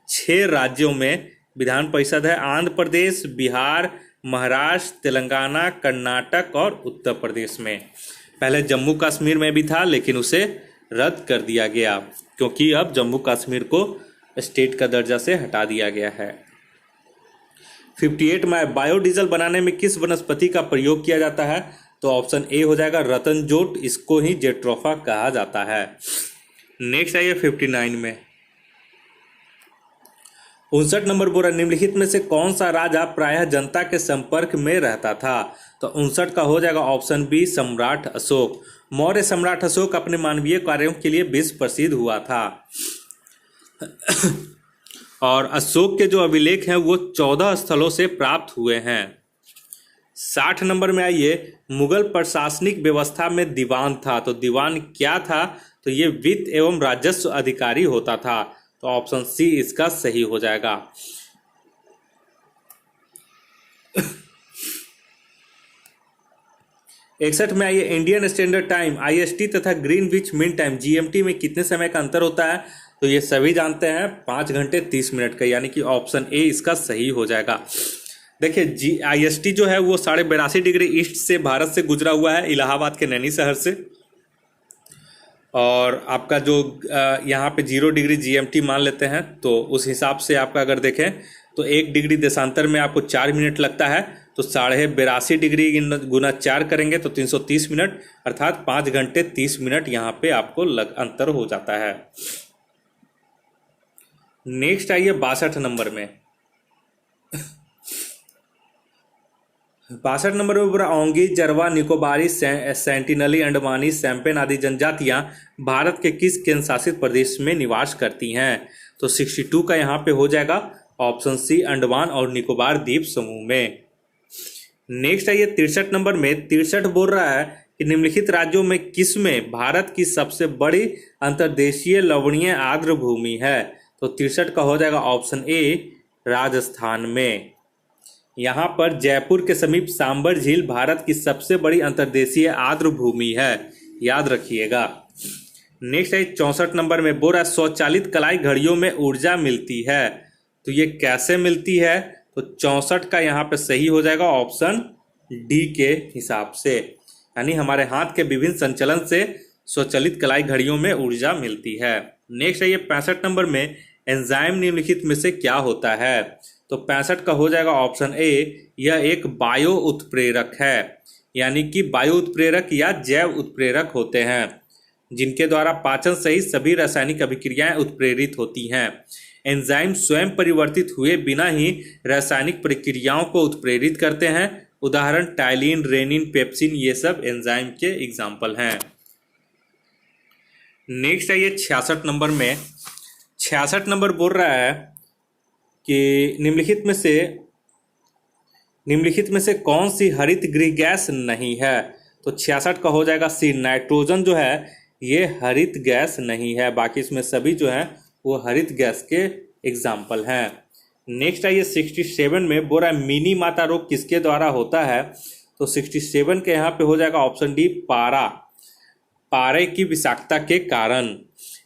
6 राज्यों में विधान परिषद है, आंध्र प्रदेश, बिहार, महाराष्ट्र, तेलंगाना, कर्नाटक और उत्तर प्रदेश में। पहले जम्मू कश्मीर में भी था लेकिन उसे रद्द कर दिया गया क्योंकि अब जम्मू कश्मीर को स्टेट का दर्जा से हटा दिया गया है। 58 में बायोडीजल बनाने में किस वनस्पति का प्रयोग किया जाता है? तो ऑप्शन ए हो जाएगा रतनजोट, इसको ही जेट्रोफा कहा जाता है। नेक्स्ट आइए 59 में 59 नंबर बोला निम्नलिखित में से कौन सा राजा प्रायः जनता के संपर्क में रहता था? तो 59 का हो जाएगा ऑप्शन बी सम्राट अशोक। मौर्य सम्राट अशोक अपने मानवीय कार्यों के लिए विश्व प्रसिद्ध हुआ था और अशोक के जो अभिलेख हैं वो 14 स्थलों से प्राप्त हुए हैं। 60 नंबर में आइए मुगल प्रशासनिक व्यवस्था में दीवान था। तो दीवान क्या था? तो ये वित्त एवं राजस्व अधिकारी होता था। तो ऑप्शन सी इसका सही हो जाएगा। 61 में आइए इंडियन स्टैंडर्ड टाइम IST तथा ग्रीनविच मीन टाइम GMT में कितने समय का अंतर होता है? तो ये सभी जानते हैं 5 घंटे 30 मिनट का, यानी कि ऑप्शन ए इसका सही हो जाएगा। देखिए IST जो है वो 82.5 डिग्री ईस्ट से भारत से गुजरा हुआ है, इलाहाबाद के नैनी शहर से। और आपका जो यहाँ पे 0 डिग्री GMT मान लेते हैं तो उस हिसाब से आपका अगर देखें तो 1 डिग्री देशांतर में आपको 4 मिनट लगता है। तो 82.5 डिग्री गुना 4 करेंगे तो 330 मिनट, अर्थात 5 घंटे 30 मिनट यहाँ पे आपको अंतर हो जाता है। नेक्स्ट आइए 62 नंबर में 62 नंबर में पूरा ओंगी, जरवा, निकोबारी, सेंटिनली, अंडमानी, सैम्पेन आदि जनजातियां भारत के किस केंद्र शासित प्रदेश में निवास करती हैं? तो 62 का यहाँ पे हो जाएगा ऑप्शन सी अंडमान और निकोबार द्वीप समूह में। नेक्स्ट आइए 63 नंबर में 63 बोल रहा है कि निम्नलिखित राज्यों में किसमें भारत की सबसे बड़ी अंतर्देशीय लवणीय आर्द्र भूमि है? तो 63 का हो जाएगा ऑप्शन ए राजस्थान में। यहाँ पर जयपुर के समीप सांबर झील भारत की सबसे बड़ी अंतर्देशीय आर्द्र भूमि है, याद रखिएगा। नेक्स्ट है 64 नंबर में बोल रहा है स्वचालित कलाई घड़ियों में ऊर्जा मिलती है। तो ये कैसे मिलती है? तो 64 का यहाँ पे सही हो जाएगा ऑप्शन डी के हिसाब से, यानी हमारे हाथ के विभिन्न संचलन से स्वचालित कलाई घड़ियों में ऊर्जा मिलती है। नेक्स्ट है ये 65 नंबर में एंजाइम निम्नलिखित में से क्या होता है? तो 65 का हो जाएगा ऑप्शन ए, यह एक बायो उत्प्रेरक है, यानी कि बायो उत्प्रेरक या जैव उत्प्रेरक होते हैं। जिनके द्वारा पाचन सहित सभी रासायनिक अभिक्रियाएं उत्प्रेरित होती हैं। एंजाइम स्वयं परिवर्तित हुए बिना ही रासायनिक प्रक्रियाओं को उत्प्रेरित करते हैं। उदाहरण टाइलिन, रेनिन, पेप्सिन, ये सब एंजाइम के एग्जाम्पल हैं। नेक्स्ट है ये 66 नंबर में। 66 नंबर बोल रहा है कि निम्नलिखित में से कौन सी हरित गृह गैस नहीं है। तो 66 का हो जाएगा सी, नाइट्रोजन जो है ये हरित गैस नहीं है, बाकी इसमें सभी जो है वो हरित गैस के एग्जाम्पल हैं। नेक्स्ट है ये 67 में बोल रहा है मिनी माता रोग किसके द्वारा होता है। तो 67 के यहाँ पे हो जाएगा ऑप्शन डी, पारे की विषाक्तता के कारण।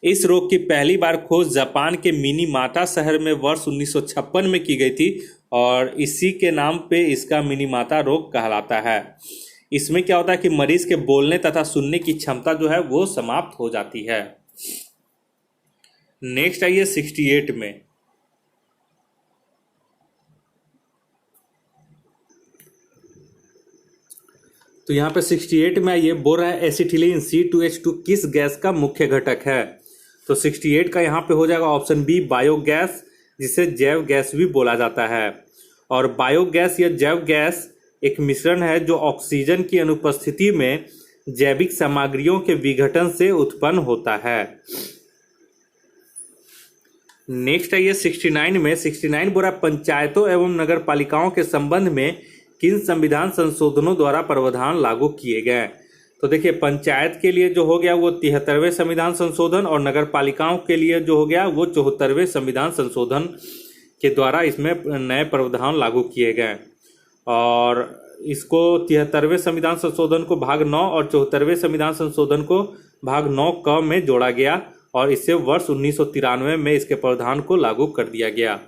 इस रोग की पहली बार खोज जापान के मिनी माता शहर में वर्ष 1956 में की गई थी और इसी के नाम पे इसका मिनी माता रोग कहलाता है। इसमें क्या होता है कि मरीज के बोलने तथा सुनने की क्षमता जो है वो समाप्त हो जाती है। नेक्स्ट आइए 68 में। तो यहाँ पे 68 में ये बोल रहा है एसिटिलीन C2H2 किस गैस का मुख्य घटक है। तो 68 का यहाँ पे हो जाएगा ऑप्शन बी, बायोगैस, जिसे जैव गैस भी बोला जाता है। और बायोगैस या जैव गैस एक मिश्रण है जो ऑक्सीजन की अनुपस्थिति में जैविक सामग्रियों के विघटन से उत्पन्न होता है। नेक्स्ट है ये 69 में। 69 बोला पंचायतों एवं नगर पालिकाओं के संबंध में किन संविधान संशोधनों द्वारा प्रावधान लागू किए गए। तो देखिए पंचायत के लिए जो हो गया वो 73वें संविधान संशोधन और नगर पालिकाओं के लिए जो हो गया वो 74वें संविधान संशोधन के द्वारा इसमें नए प्रावधान लागू किए गए। और इसको 73वें संविधान संशोधन को भाग 9 और 74वें संविधान संशोधन को भाग 9 क में जोड़ा गया और इससे वर्ष 1993 में इसके प्रावधान को लागू कर दिया गया।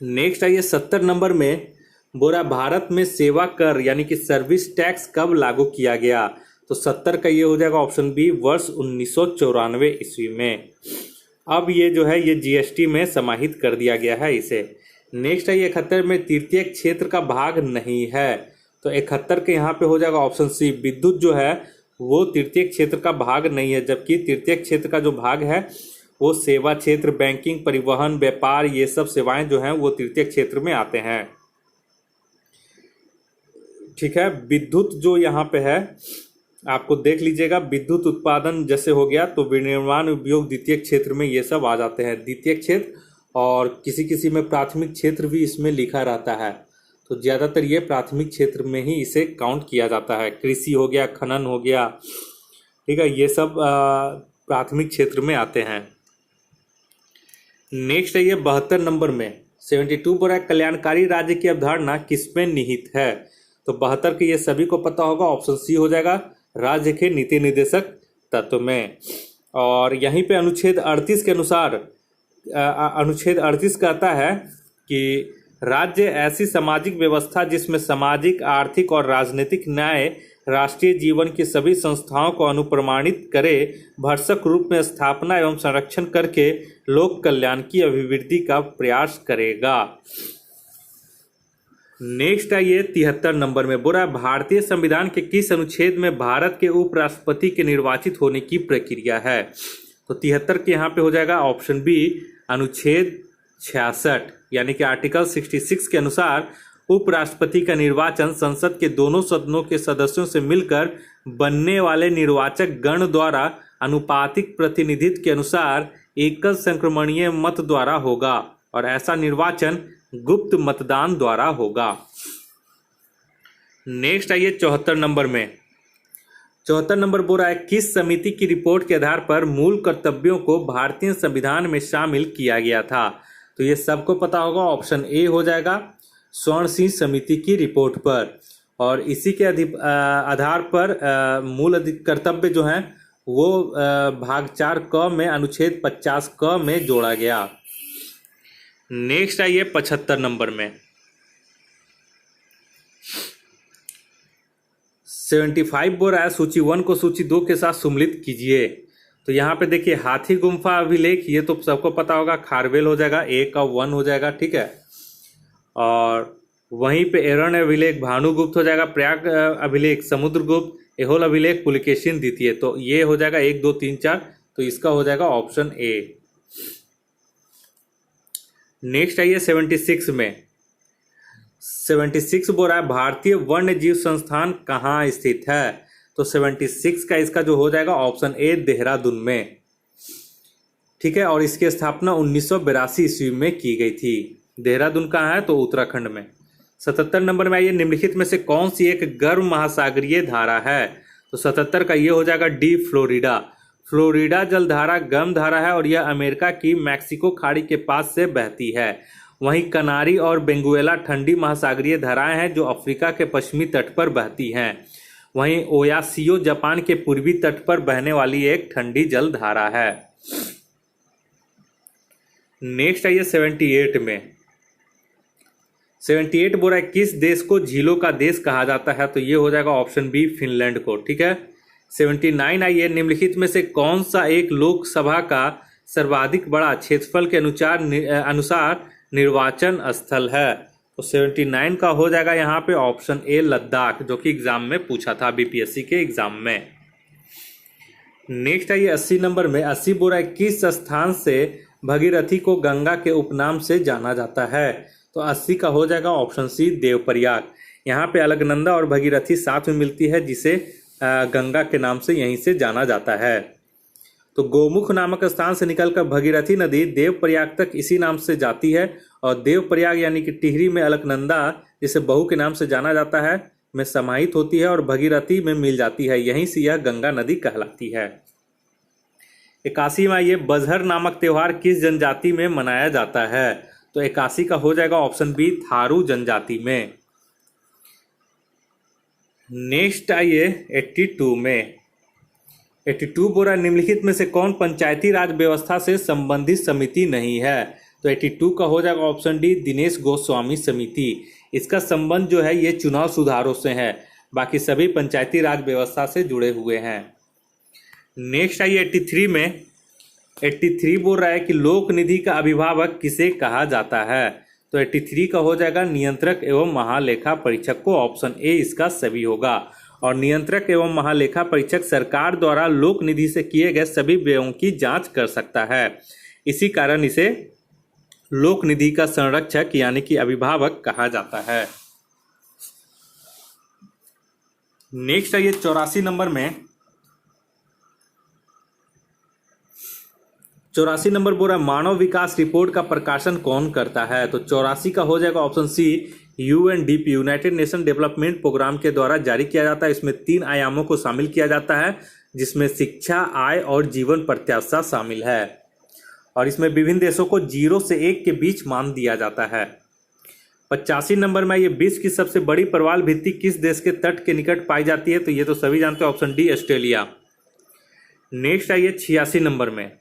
नेक्स्ट आइए 70 नंबर में। बोरा भारत में सेवा कर यानी कि सर्विस टैक्स कब लागू किया गया। तो 70 का ये हो जाएगा ऑप्शन बी, वर्ष 1994 ईस्वी में। अब ये जो है ये जीएसटी में समाहित कर दिया गया है इसे। नेक्स्ट है ये 71 में तृतीय क्षेत्र का भाग नहीं है। तो 71 के यहाँ पे हो जाएगा ऑप्शन सी, विद्युत जो है वो तृतीय क्षेत्र का भाग नहीं है, जबकि तृतीय क्षेत्र का जो भाग है वो सेवा क्षेत्र, बैंकिंग, परिवहन, व्यापार, ये सब सेवाएं जो हैं वो तृतीय क्षेत्र में आते हैं। ठीक है, विद्युत जो यहाँ पे है आपको देख लीजिएगा, विद्युत उत्पादन जैसे हो गया तो विनिर्माण उपयोग द्वितीय क्षेत्र में ये सब आ जाते हैं, द्वितीय क्षेत्र। और किसी किसी में प्राथमिक क्षेत्र भी इसमें लिखा रहता है, तो ज़्यादातर ये प्राथमिक क्षेत्र में ही इसे काउंट किया जाता है। कृषि हो गया, खनन हो गया, ठीक है, ये सब प्राथमिक क्षेत्र में आते हैं। नेक्स्ट है ये 72 नंबर में। 72 बोला कल्याणकारी राज्य की अवधारणा किसमें निहित है। तो 72 के ये सभी को पता होगा, ऑप्शन सी हो जाएगा, राज्य के नीति निर्देशक तत्व में। और यहीं पे अनुच्छेद 38 के अनुसार अनुच्छेद 38 कहता है कि राज्य ऐसी सामाजिक व्यवस्था जिसमें सामाजिक, आर्थिक और राजनीतिक न्याय राष्ट्रीय जीवन की सभी संस्थाओं को अनुप्रमाणित करे, भरसक रूप में स्थापना एवं संरक्षण करके लोक कल्याण की अभिवृद्धि का प्रयास करेगा। नेक्स्ट है ये 73 नंबर में। बोला भारतीय संविधान के किस अनुच्छेद में भारत के उपराष्ट्रपति के निर्वाचित होने की प्रक्रिया है। तो 73 के यहाँ पे हो जाएगा ऑप्शन बी, अनुच्छेद 66 यानी कि आर्टिकल 66 के अनुसार उपराष्ट्रपति का निर्वाचन संसद के दोनों सदनों के सदस्यों से मिलकर बनने वाले निर्वाचक गण द्वारा अनुपातिक प्रतिनिधित्व के अनुसार एकल संक्रमणीय मत द्वारा होगा और ऐसा निर्वाचन गुप्त मतदान द्वारा होगा। नेक्स्ट आइए 74 नंबर में। 74 नंबर बोल रहा है किस समिति की रिपोर्ट के आधार पर मूल कर्तव्यों को भारतीय संविधान में शामिल किया गया था। तो ये सबको पता होगा, ऑप्शन ए हो जाएगा, स्वर्ण सिंह समिति की रिपोर्ट पर। और इसी के आधार पर मूल कर्तव्य जो हैं वो भाग 4 क में अनुच्छेद 50 क में जोड़ा गया। नेक्स्ट आइए 75 नंबर में। 75 बोल रहा है सूची 1 को सूची 2 के साथ सम्मिलित कीजिए। तो यहाँ पे देखिए हाथी गुम्फा अभिलेख, ये तो सबको पता होगा, खारवेल हो जाएगा, ए का 1 हो जाएगा, ठीक है। और वहीं पे एरन अभिलेख भानुगुप्त हो जाएगा, प्रयाग अभिलेख समुद्रगुप्त, ए होल अभिलेख पुलिकेशिन द्वितीय। तो ये हो जाएगा 1 2 3 4, तो इसका हो जाएगा ऑप्शन ए। नेक्स्ट आइए 76 में। 76 बोल रहा है भारतीय वन्य जीव संस्थान कहाँ स्थित है। तो 76 का इसका जो हो जाएगा ऑप्शन ए देहरादून में। ठीक है, और इसकी स्थापना 1982 ईस्वी में की गई थी। देहरादून कहाँ है, तो उत्तराखंड में। 77 नंबर में आइए, निम्नलिखित में से कौन सी एक गर्म महासागरीय धारा है। तो 77 का ये हो जाएगा डी फ्लोरिडा। फ्लोरिडा जलधारा गर्म धारा है और यह अमेरिका की मैक्सिको खाड़ी के पास से बहती है। वहीं कनारी और बेंगुएला ठंडी महासागरीय धाराएं हैं जो अफ्रीका के पश्चिमी तट पर बहती हैं। वहीं ओयासियो जापान के पूर्वी तट पर बहने वाली एक ठंडी जल धारा है। नेक्स्ट आइए 78 में। 78 बोल रहा है किस देश को झीलों का देश कहा जाता है। तो ये हो जाएगा ऑप्शन बी फिनलैंड को। ठीक है, 79 आइए, निम्नलिखित में से कौन सा एक लोकसभा का सर्वाधिक बड़ा क्षेत्रफल के अनुसार निर्वाचन स्थल है। तो 79 का हो जाएगा यहाँ पे ऑप्शन ए लद्दाख, जो कि एग्जाम में पूछा था बीपीएससी के एग्जाम में। नेक्स्ट आइए 80 नंबर में। 80 बोल रहा है किस स्थान से भगीरथी को गंगा के उपनाम से जाना जाता है। तो 80 का हो जाएगा ऑप्शन सी देवप्रयाग। यहाँ पे अलकनंदा और भगीरथी साथ में मिलती है, जिसे गंगा के नाम से यहीं से जाना जाता है। तो गोमुख नामक स्थान से निकलकर भगीरथी नदी देवप्रयाग तक इसी नाम से जाती है, और देवप्रयाग यानी कि टिहरी में अलकनंदा, जिसे बहू के नाम से जाना जाता है, में समाहित होती है और भगीरथी में मिल जाती है। यहीं से यह गंगा नदी कहलाती है। 81 में ये बजहर नामक त्योहार किस जनजाति में मनाया जाता है। तो 81 का हो जाएगा ऑप्शन बी थारू जनजाति में। नेक्स्ट आइए 82 में। 82 बोल रहा है निम्नलिखित में से कौन पंचायती राज व्यवस्था से संबंधित समिति नहीं है। तो 82 का हो जाएगा ऑप्शन डी दिनेश गोस्वामी समिति। इसका संबंध जो है ये चुनाव सुधारों से है, बाकी सभी पंचायती राज व्यवस्था से जुड़े हुए हैं। नेक्स्ट आइए 83 में। 83 बोल रहा है कि लोक निधि का अभिभावक किसे कहा जाता है। तो 83 का हो जाएगा नियंत्रक एवं महालेखा परीक्षक को। ऑप्शन ए इसका सभी होगा। और नियंत्रक एवं महालेखा परीक्षक सरकार द्वारा लोक निधि से किए गए सभी व्ययों की जांच कर सकता है। इसी कारण इसे लोक निधि का संरक्षक यानी कि अभिभावक कहा जाता है। नेक्स्ट आइए 84 नंबर में। 84 नंबर बोल रहा है मानव विकास रिपोर्ट का प्रकाशन कौन करता है। तो 84 का हो जाएगा option C UNDP United Nation Development Programme के द्वारा जारी किया जाता है। इसमें 3 आयामों को शामिल किया जाता है, जिसमें शिक्षा, आय और जीवन प्रत्याशा शामिल है। और इसमें विभिन्न देशों को 0 से 1 के बीच मान दिया जाता है। 85 नंबर में ये विश्व की सबसे बड़ी प्रवाल भित्ति किस देश के तट के निकट पाई जाती है। तो ये तो सभी जानते हैं, ऑप्शन डी ऑस्ट्रेलिया। नेक्स्ट आइए 86 नंबर में।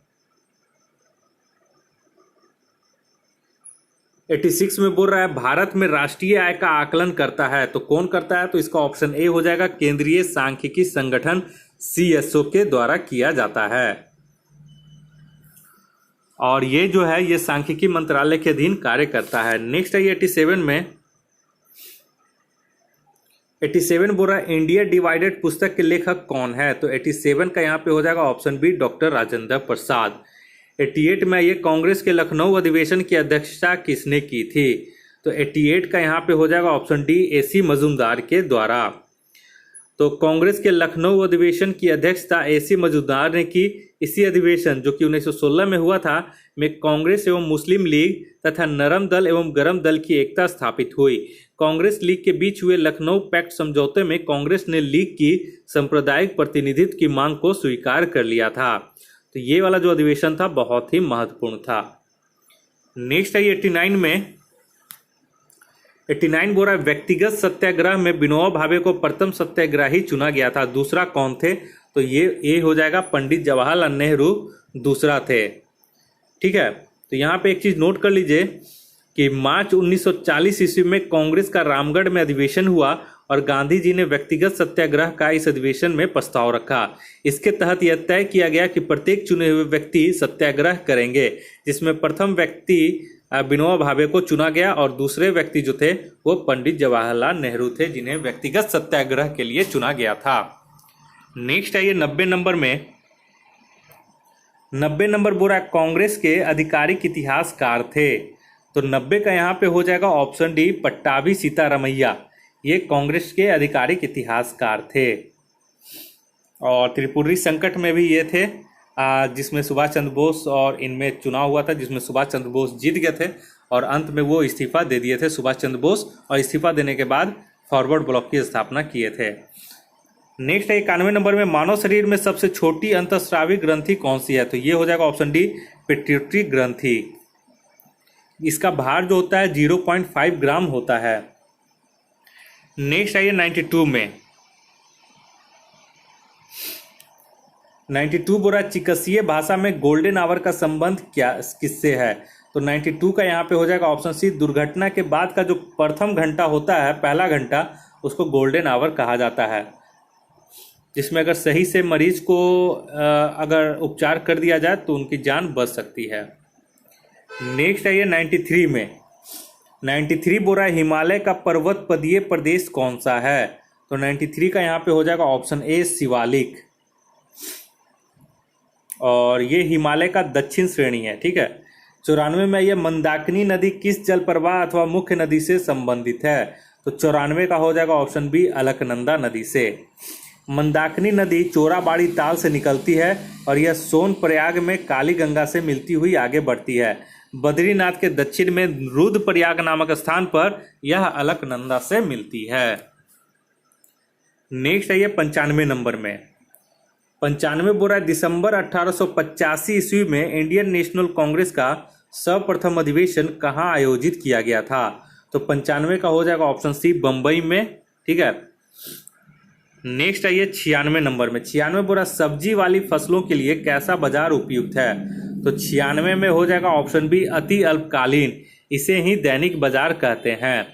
86 में बोल रहा है भारत में राष्ट्रीय आय का आकलन करता है। तो कौन करता है। तो इसका ऑप्शन ए हो जाएगा केंद्रीय सांख्यिकी संगठन CSO के द्वारा किया जाता है। और ये जो है ये सांख्यिकी मंत्रालय के अधीन कार्य करता है। नेक्स्ट है 87 में। 87 बोल रहा है इंडिया डिवाइडेड पुस्तक के लेखक कौन है। तो 87 का यहाँ पे हो जाएगा option B doctor Rajendra Prasad. 88 में ये कांग्रेस के लखनऊ अधिवेशन की अध्यक्षता किसने की थी। तो 88 का यहाँ पे हो जाएगा ऑप्शन डी AC मजूमदार के द्वारा। तो कांग्रेस के लखनऊ अधिवेशन की अध्यक्षता AC मजूमदार ने की। इसी अधिवेशन जो कि 1916 में हुआ था में कांग्रेस एवं मुस्लिम लीग तथा नरम दल एवं गरम दल की एकता स्थापित हुई। कांग्रेस लीग के बीच हुए लखनऊ पैक्ट समझौते में कांग्रेस ने लीग की सांप्रदायिक प्रतिनिधित्व की मांग को स्वीकार कर लिया था। तो ये वाला जो अधिवेशन था बहुत ही महत्वपूर्ण था। नेक्स्ट है 89 में। 89 बोल रहा है व्यक्तिगत सत्याग्रह में विनोबा भावे को प्रथम सत्याग्रही चुना गया था। दूसरा कौन थे। तो ये हो जाएगा पंडित जवाहरलाल नेहरू दूसरा थे। ठीक है, तो यहाँ पे एक चीज नोट कर लीजिए कि मार्च 1940 ईस्वी में कांग्रेस का रामगढ़ में अधिवेशन हुआ और गांधी जी ने व्यक्तिगत सत्याग्रह का इस अधिवेशन में प्रस्ताव रखा। इसके तहत यह तय किया गया कि प्रत्येक चुने हुए व्यक्ति सत्याग्रह करेंगे, जिसमें प्रथम व्यक्ति विनोबा भावे को चुना गया और दूसरे व्यक्ति जो थे वो पंडित जवाहरलाल नेहरू थे, जिन्हें व्यक्तिगत सत्याग्रह के लिए चुना गया था। नेक्स्ट आइए 90 नंबर में। 90 नंबर बोल रहा है कांग्रेस के आधिकारिक इतिहासकार थे। तो 90 का यहाँ पे हो जाएगा ऑप्शन डी, पट्टाभी सीतारमैया। ये कांग्रेस के आधिकारिक इतिहासकार थे। और त्रिपुरी संकट में भी ये थे, जिसमें सुभाष चंद्र बोस और इनमें चुनाव हुआ था, जिसमें सुभाष चंद्र बोस जीत गए थे और अंत में वो इस्तीफा दे दिए थे सुभाष चंद्र बोस, और इस्तीफा देने के बाद फॉरवर्ड ब्लॉक की स्थापना किए थे। नेक्स्ट है 91 नंबर में, मानव शरीर में सबसे छोटी अंतःस्रावी ग्रंथि कौन सी है? तो ये हो जाएगा ऑप्शन डी, पिट्यूटरी ग्रंथि। इसका भार जो होता है 0.5 ग्राम होता है। नेक्स्ट आइए 92 में। 92 बोला चिकित्सीय भाषा में गोल्डन आवर का संबंध क्या किससे है? तो 92 का यहाँ पे हो जाएगा ऑप्शन सी, दुर्घटना के बाद का जो प्रथम घंटा होता है, पहला घंटा, उसको गोल्डन आवर कहा जाता है, जिसमें अगर सही से मरीज को अगर उपचार कर दिया जाए तो उनकी जान बच सकती है। नेक्स्ट आइए 93 में। 93 बोल रहा है हिमालय का पर्वत पदीय प्रदेश कौन सा है? तो 93 का यहाँ पे हो जाएगा ऑप्शन ए, शिवालिक। और ये हिमालय का दक्षिण श्रेणी है, ठीक है। 94 में, यह मंदाकिनी नदी किस जल प्रवाह अथवा मुख्य नदी से संबंधित है? तो 94 का हो जाएगा ऑप्शन बी, अलकनंदा नदी से। मंदाकिनी नदी चोराबाड़ी ताल से निकलती है और यह सोनप्रयाग में काली गंगा से मिलती हुई आगे बढ़ती है। बद्रीनाथ के दक्षिण में रुद्रप्रयाग नामक स्थान पर यह अलकनंदा से मिलती है। नेक्स्ट है ये 95 नंबर में। 95 बोल रहा है दिसंबर 1885 ईस्वी में इंडियन नेशनल कांग्रेस का सर्वप्रथम अधिवेशन कहाँ आयोजित किया गया था? तो 95 का हो जाएगा ऑप्शन सी, बंबई में, ठीक है। नेक्स्ट आइए 96 नंबर में। 96 बोल रहा सब्जी वाली फसलों के लिए कैसा बाजार उपयुक्त है? तो 96 में हो जाएगा ऑप्शन बी, अति अल्पकालीन। इसे ही दैनिक बाजार कहते हैं,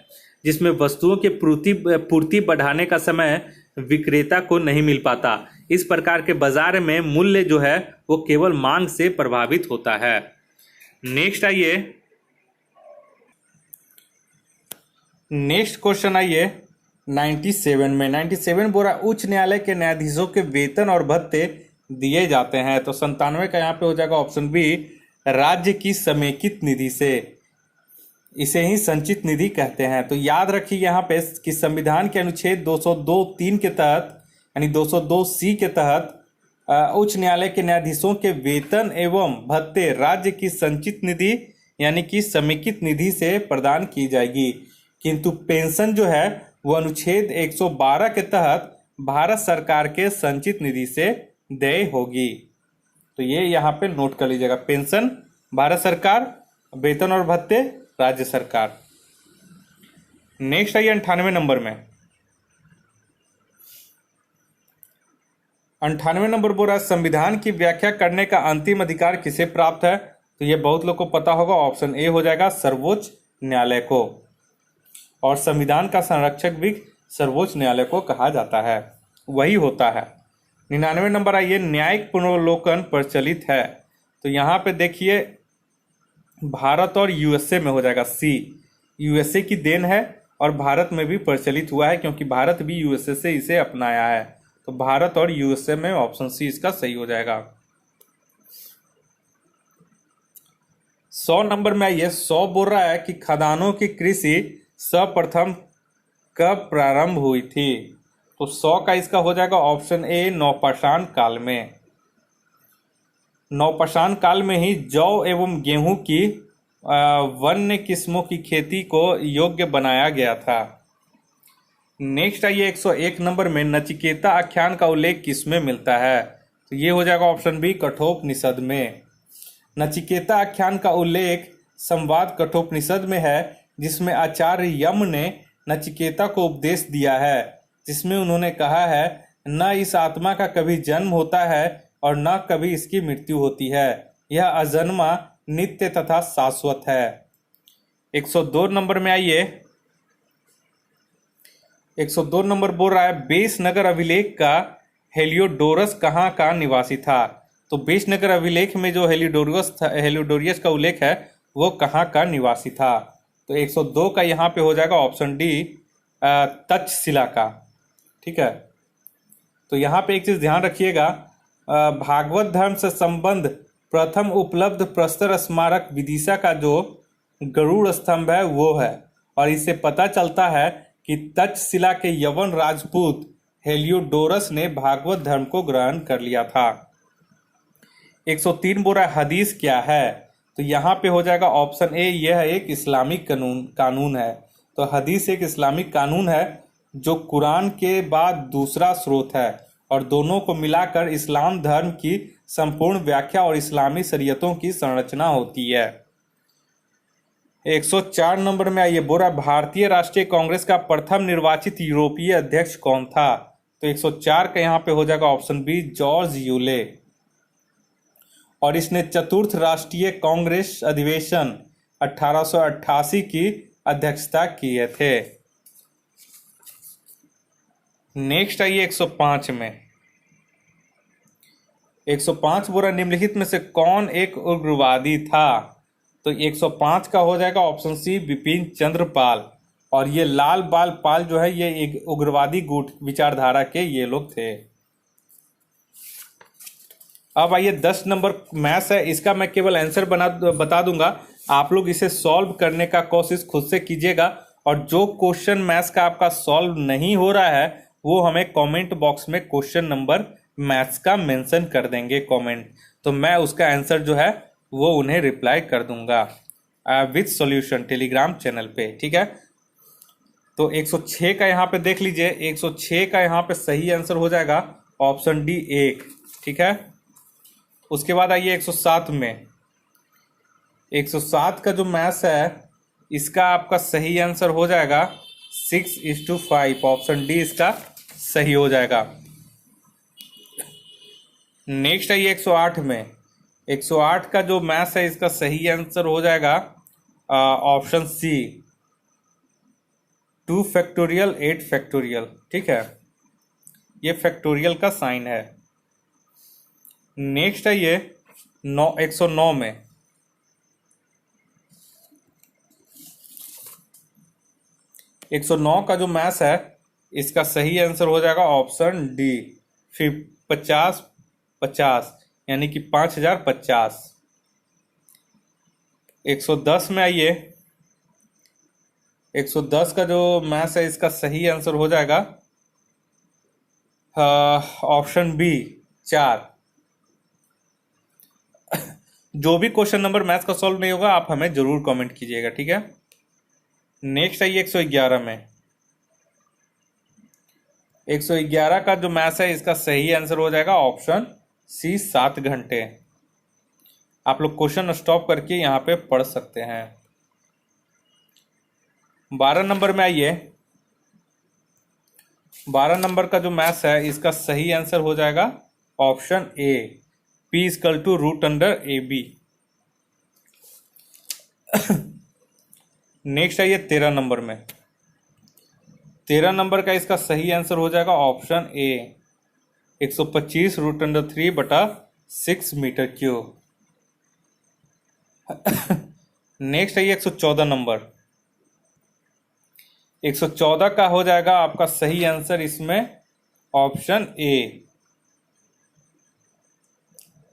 जिसमें वस्तुओं की पूर्ति बढ़ाने का समय विक्रेता को नहीं मिल पाता। इस प्रकार के बाजार में मूल्य जो है वो केवल मांग से प्रभावित होता है। नेक्स्ट आइए, नेक्स्ट क्वेश्चन आइए 97 में। 97 बोल रहा उच्च न्यायालय के न्यायाधीशों के वेतन और भत्ते दिए जाते हैं। तो 97 का यहाँ पे हो जाएगा ऑप्शन बी, राज्य की समेकित निधि से। इसे ही संचित निधि कहते हैं। तो याद रखिए यहाँ पे कि संविधान के अनुच्छेद 202(3) के तहत, यानी 202(c) के तहत उच्च न्यायालय के न्यायाधीशों के वेतन एवं भत्ते राज्य की संचित निधि यानी कि समेकित निधि से प्रदान की जाएगी, किंतु पेंशन जो है वो अनुच्छेद 112 के तहत भारत सरकार के संचित निधि से देय होगी। तो ये यहाँ पे नोट कर लीजिएगा, पेंशन भारत सरकार, वेतन और भत्ते राज्य सरकार। नेक्स्ट आइए 98 नंबर में। 98 नंबर बोल रहा है संविधान की व्याख्या करने का अंतिम अधिकार किसे प्राप्त है? तो ये बहुत लोग को पता होगा, ऑप्शन ए हो जाएगा, सर्वोच्च न्यायालय को। और संविधान का संरक्षक भी सर्वोच्च न्यायालय को कहा जाता है, वही होता है। 99 नंबर आइए, न्यायिक पुनर्वलोकन प्रचलित है। तो यहाँ पे देखिए भारत और यूएसए में हो जाएगा सी, यूएसए की देन है और भारत में भी प्रचलित हुआ है, क्योंकि भारत भी यूएसए से इसे अपनाया है। तो भारत और यूएसए में ऑप्शन सी इसका सही हो जाएगा। 100 नंबर में आइए, 100 बोल रहा है कि खदानों की कृषि सर्वप्रथम कब प्रारंभ हुई थी? तो 100 का इसका हो जाएगा ऑप्शन ए, नवपाषाण काल में। नवपाषाण काल में ही जौ एवं गेहूं की वन्य किस्मों की खेती को योग्य बनाया गया था। नेक्स्ट आइए 101 नंबर में, नचिकेता आख्यान का उल्लेख किसमें मिलता है? तो ये हो जाएगा ऑप्शन बी, कठोपनिषद में। नचिकेता आख्यान का उल्लेख संवाद कठोपनिषद में है, जिसमें आचार्य यम ने नचिकेता को उपदेश दिया है, जिसमें उन्होंने कहा है न इस आत्मा का कभी जन्म होता है और न कभी इसकी मृत्यु होती है, यह अजन्मा, नित्य तथा शाश्वत है। 102 नंबर में आइए, 102 नंबर बोल रहा है बेसनगर अभिलेख का हेलियोडोरस कहाँ का निवासी था? तो बेसनगर अभिलेख में जो हेलियोडोरियस का उल्लेख है वो कहाँ का निवासी था? तो 102 का यहाँ पे हो जाएगा ऑप्शन डी, तक्षशिला का, ठीक है। तो यहाँ पे एक चीज ध्यान रखिएगा, भागवत धर्म से संबंध प्रथम उपलब्ध प्रस्तर स्मारक विदिशा का जो गरुड़ स्तंभ है वो है, और इससे पता चलता है कि तक्षशिला के यवन राजपूत हेलियोडोरस ने भागवत धर्म को ग्रहण कर लिया था। 103 बोरा हदीस क्या है? तो यहाँ पे हो जाएगा ऑप्शन ए, यह एक इस्लामिक कानून है। तो हदीस एक इस्लामिक कानून है जो कुरान के बाद दूसरा स्रोत है और दोनों को मिलाकर इस्लाम धर्म की संपूर्ण व्याख्या और इस्लामी शरीयतों की संरचना होती है। 104 नंबर में आइए, बोरा भारतीय राष्ट्रीय कांग्रेस का प्रथम निर्वाचित यूरोपीय अध्यक्ष कौन था? तो 104 का यहाँ पे हो जाएगा ऑप्शन बी, जॉर्ज यूले। और इसने चतुर्थ राष्ट्रीय कांग्रेस अधिवेशन 1888 की अध्यक्षता किए थे। नेक्स्ट आइए 105 में। 105 बोरा निम्नलिखित में से कौन एक उग्रवादी था? तो 105 का हो जाएगा ऑप्शन सी, बिपिन चंद्र पाल। और ये लाल बाल पाल जो है ये एक उग्रवादी गुट विचारधारा के ये लोग थे। अब आइए 10 नंबर मैथ्स है, इसका मैं केवल आंसर बता दूंगा, आप लोग इसे सॉल्व करने का कोशिश खुद से कीजिएगा। और जो क्वेश्चन मैथ्स का आपका सॉल्व नहीं हो रहा है वो हमें कमेंट बॉक्स में क्वेश्चन नंबर मैथ्स का मेंशन कर देंगे कमेंट, तो मैं उसका आंसर जो है वो उन्हें रिप्लाई कर दूंगा विथ सॉल्यूशन टेलीग्राम चैनल पे, ठीक है। तो 106 का यहाँ पे देख लीजिए, 106 का यहाँ पे सही आंसर हो जाएगा ऑप्शन डी 1, ठीक है। उसके बाद आइए 107 में। 107 का जो मैथ्स है इसका आपका सही आंसर हो जाएगा 6:5, ऑप्शन डी इसका सही हो जाएगा। नेक्स्ट आइए 108 में। 108 का जो मैथ्स है इसका सही आंसर हो जाएगा ऑप्शन सी, 2 फैक्टोरियल 8 फैक्टोरियल, ठीक है, ये फैक्टोरियल का साइन है। नेक्स्ट आइए 109 में। 109 का जो मैथ्स है इसका सही आंसर हो जाएगा ऑप्शन डी, 50-50, यानी कि 5050। 110 में आइए। 110 का जो मैथ्स है इसका सही आंसर हो जाएगा ऑप्शन बी, 4। जो भी क्वेश्चन नंबर मैथ्स का सॉल्व नहीं होगा आप हमें जरूर कमेंट कीजिएगा, ठीक है। नेक्स्ट आइए 111 में। 111 का जो मैथ्स है इसका सही आंसर हो जाएगा ऑप्शन सी, 7 घंटे। आप लोग क्वेश्चन स्टॉप करके यहाँ पे पढ़ सकते हैं। 12 नंबर में आइए। 12 नंबर का जो मैथ्स है इसका सही आंसर हो जाएगा ऑप्शन ए, P = √AB। नेक्स्ट आइए 13 नंबर में। 13 नंबर का इसका सही आंसर हो जाएगा option A, 125 √3/6 metre cube. Next आइए 114 नंबर। 114 का हो जाएगा आपका सही आंसर इसमें ऑप्शन ए,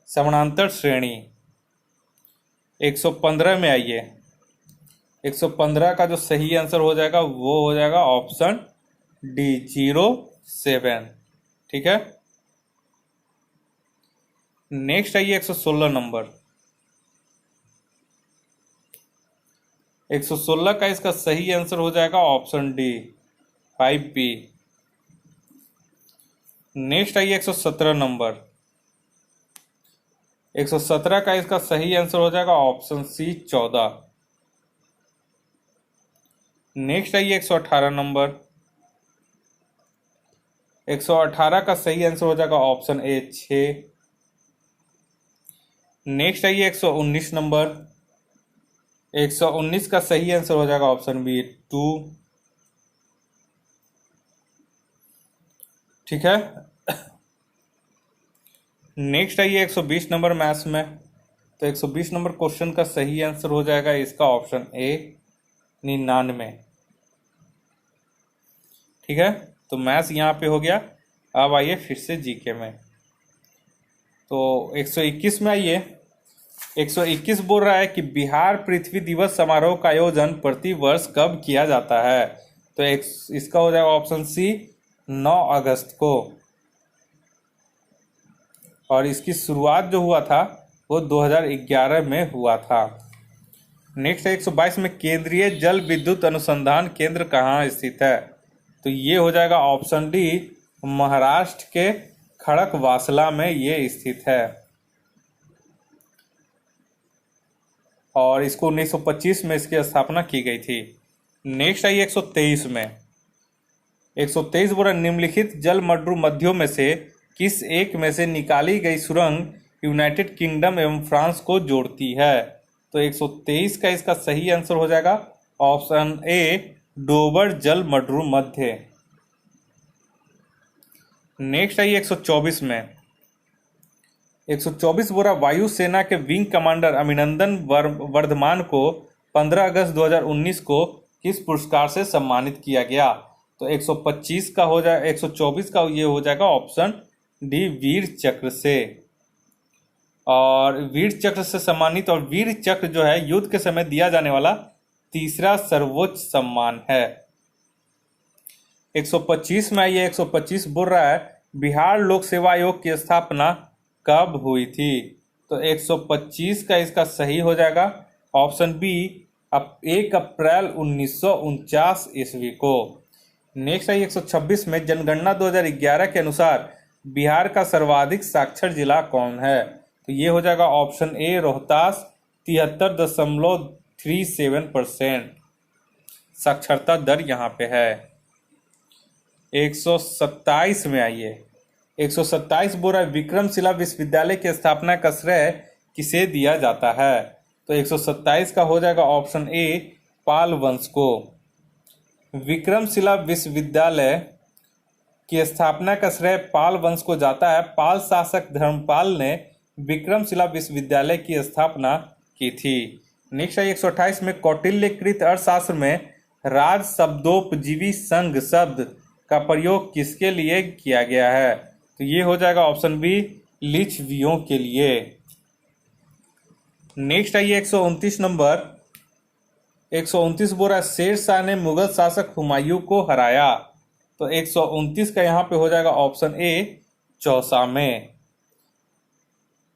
समानांतर श्रेणी। 115 में आइए। 115 का जो सही आंसर हो जाएगा वो हो जाएगा ऑप्शन डी, 07, ठीक है। नेक्स्ट आइए 116 नंबर। 116 का इसका सही आंसर हो जाएगा ऑप्शन डी, 5B। नेक्स्ट आइए 117 नंबर। 117 का इसका सही आंसर हो जाएगा ऑप्शन सी, 14। नेक्स्ट आइए 118 नंबर। 118 का सही आंसर हो जाएगा ऑप्शन ए, 6। नेक्स्ट आइए 119 नंबर। 119 का सही आंसर हो जाएगा ऑप्शन बी, 2, ठीक है। नेक्स्ट आइए 120 नंबर मैथ्स में। तो 120 नंबर क्वेश्चन का सही आंसर हो जाएगा इसका ऑप्शन ए, 99, ठीक है। तो मैथ्स यहाँ पे हो गया अब आइए फिर से जीके में। तो 121 में आइए। 121 बोल रहा है कि बिहार पृथ्वी दिवस समारोह का आयोजन प्रति वर्ष कब किया जाता है। तो इसका हो जाएगा ऑप्शन सी 9 अगस्त को। और इसकी शुरुआत जो हुआ था वो 2011 में हुआ था। नेक्स्ट है 122 में केंद्रीय जल विद्युत अनुसंधान केंद्र कहाँ स्थित है। तो ये हो जाएगा ऑप्शन डी महाराष्ट्र के खड़कवासला में ये स्थित है। और इसको 1925 में इसकी स्थापना की गई थी। नेक्स्ट आई 123 में। 123 बोला निम्नलिखित जल मड्डू मध्यों में से किस एक में से निकाली गई सुरंग यूनाइटेड किंगडम एवं फ्रांस को जोड़ती है। तो 123 का इसका सही आंसर हो जाएगा ऑप्शन ए डोबर जल मड्डू मध्य। नेक्स्ट आई 124 में। 124 बोरा वायुसेना के विंग कमांडर अभिनंदन वर्धमान को 15 अगस्त 2019 को किस पुरस्कार से सम्मानित किया गया। तो 125 का हो जाए 124 का ये हो जाएगा ऑप्शन डी वीर चक्र से। और वीर चक्र से सम्मानित, और वीर चक्र जो है युद्ध के समय दिया जाने वाला तीसरा सर्वोच्च सम्मान है। 125 में आइए। 125 बोल रहा है बिहार लोक सेवा आयोग की स्थापना कब हुई थी। तो 125 का इसका सही हो जाएगा ऑप्शन बी 1 अप्रैल 1949 ईस्वी को। नेक्स्ट है 126 में जनगणना 2011 के अनुसार बिहार का सर्वाधिक साक्षर जिला कौन है। तो ये हो जाएगा ऑप्शन ए रोहतास 73.37% साक्षरता दर यहाँ पे है। 127 में आइए। 127 बोरा विक्रमशिला विश्वविद्यालय की स्थापना का श्रेय किसे दिया जाता है। तो 127 का हो जाएगा ऑप्शन ए पाल वंश को। विक्रमशिला विश्वविद्यालय की स्थापना का श्रेय पाल वंश को जाता है। पाल शासक धर्मपाल ने विक्रमशिला विश्वविद्यालय की स्थापना की थी। नेक्स्ट है 128 में कौटिल्यकृत अर्थशास्त्र में राज शब्दोपजीवी संघ शब्द का प्रयोग किसके लिए किया गया है। तो ये हो जाएगा ऑप्शन बी लिच्छवियों के लिए। नेक्स्ट आइए 129 नंबर। 129 बोरा शेर शाह ने मुगल शासक हुमायूं को हराया। तो 129 का यहाँ पे हो जाएगा ऑप्शन ए चौसा में।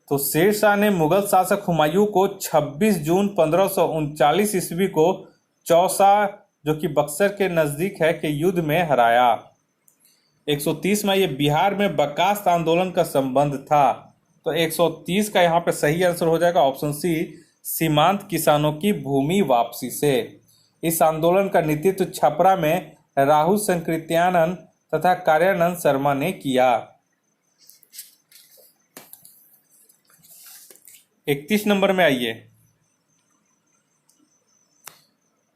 तो शेर शाह ने मुगल शासक हुमायूं को 26 जून 1539 ईस्वी को चौसा जो कि बक्सर के नजदीक है के युद्ध में हराया। 130 में ये बिहार में बर्खास्त आंदोलन का संबंध था। तो 130 का यहाँ पे सही आंसर हो जाएगा ऑप्शन सी सीमांत किसानों की भूमि वापसी से। इस आंदोलन का नेतृत्व छपरा में राहु संकृत्यानंद तथा कार्यानंद शर्मा ने किया। 31 नंबर में आइए।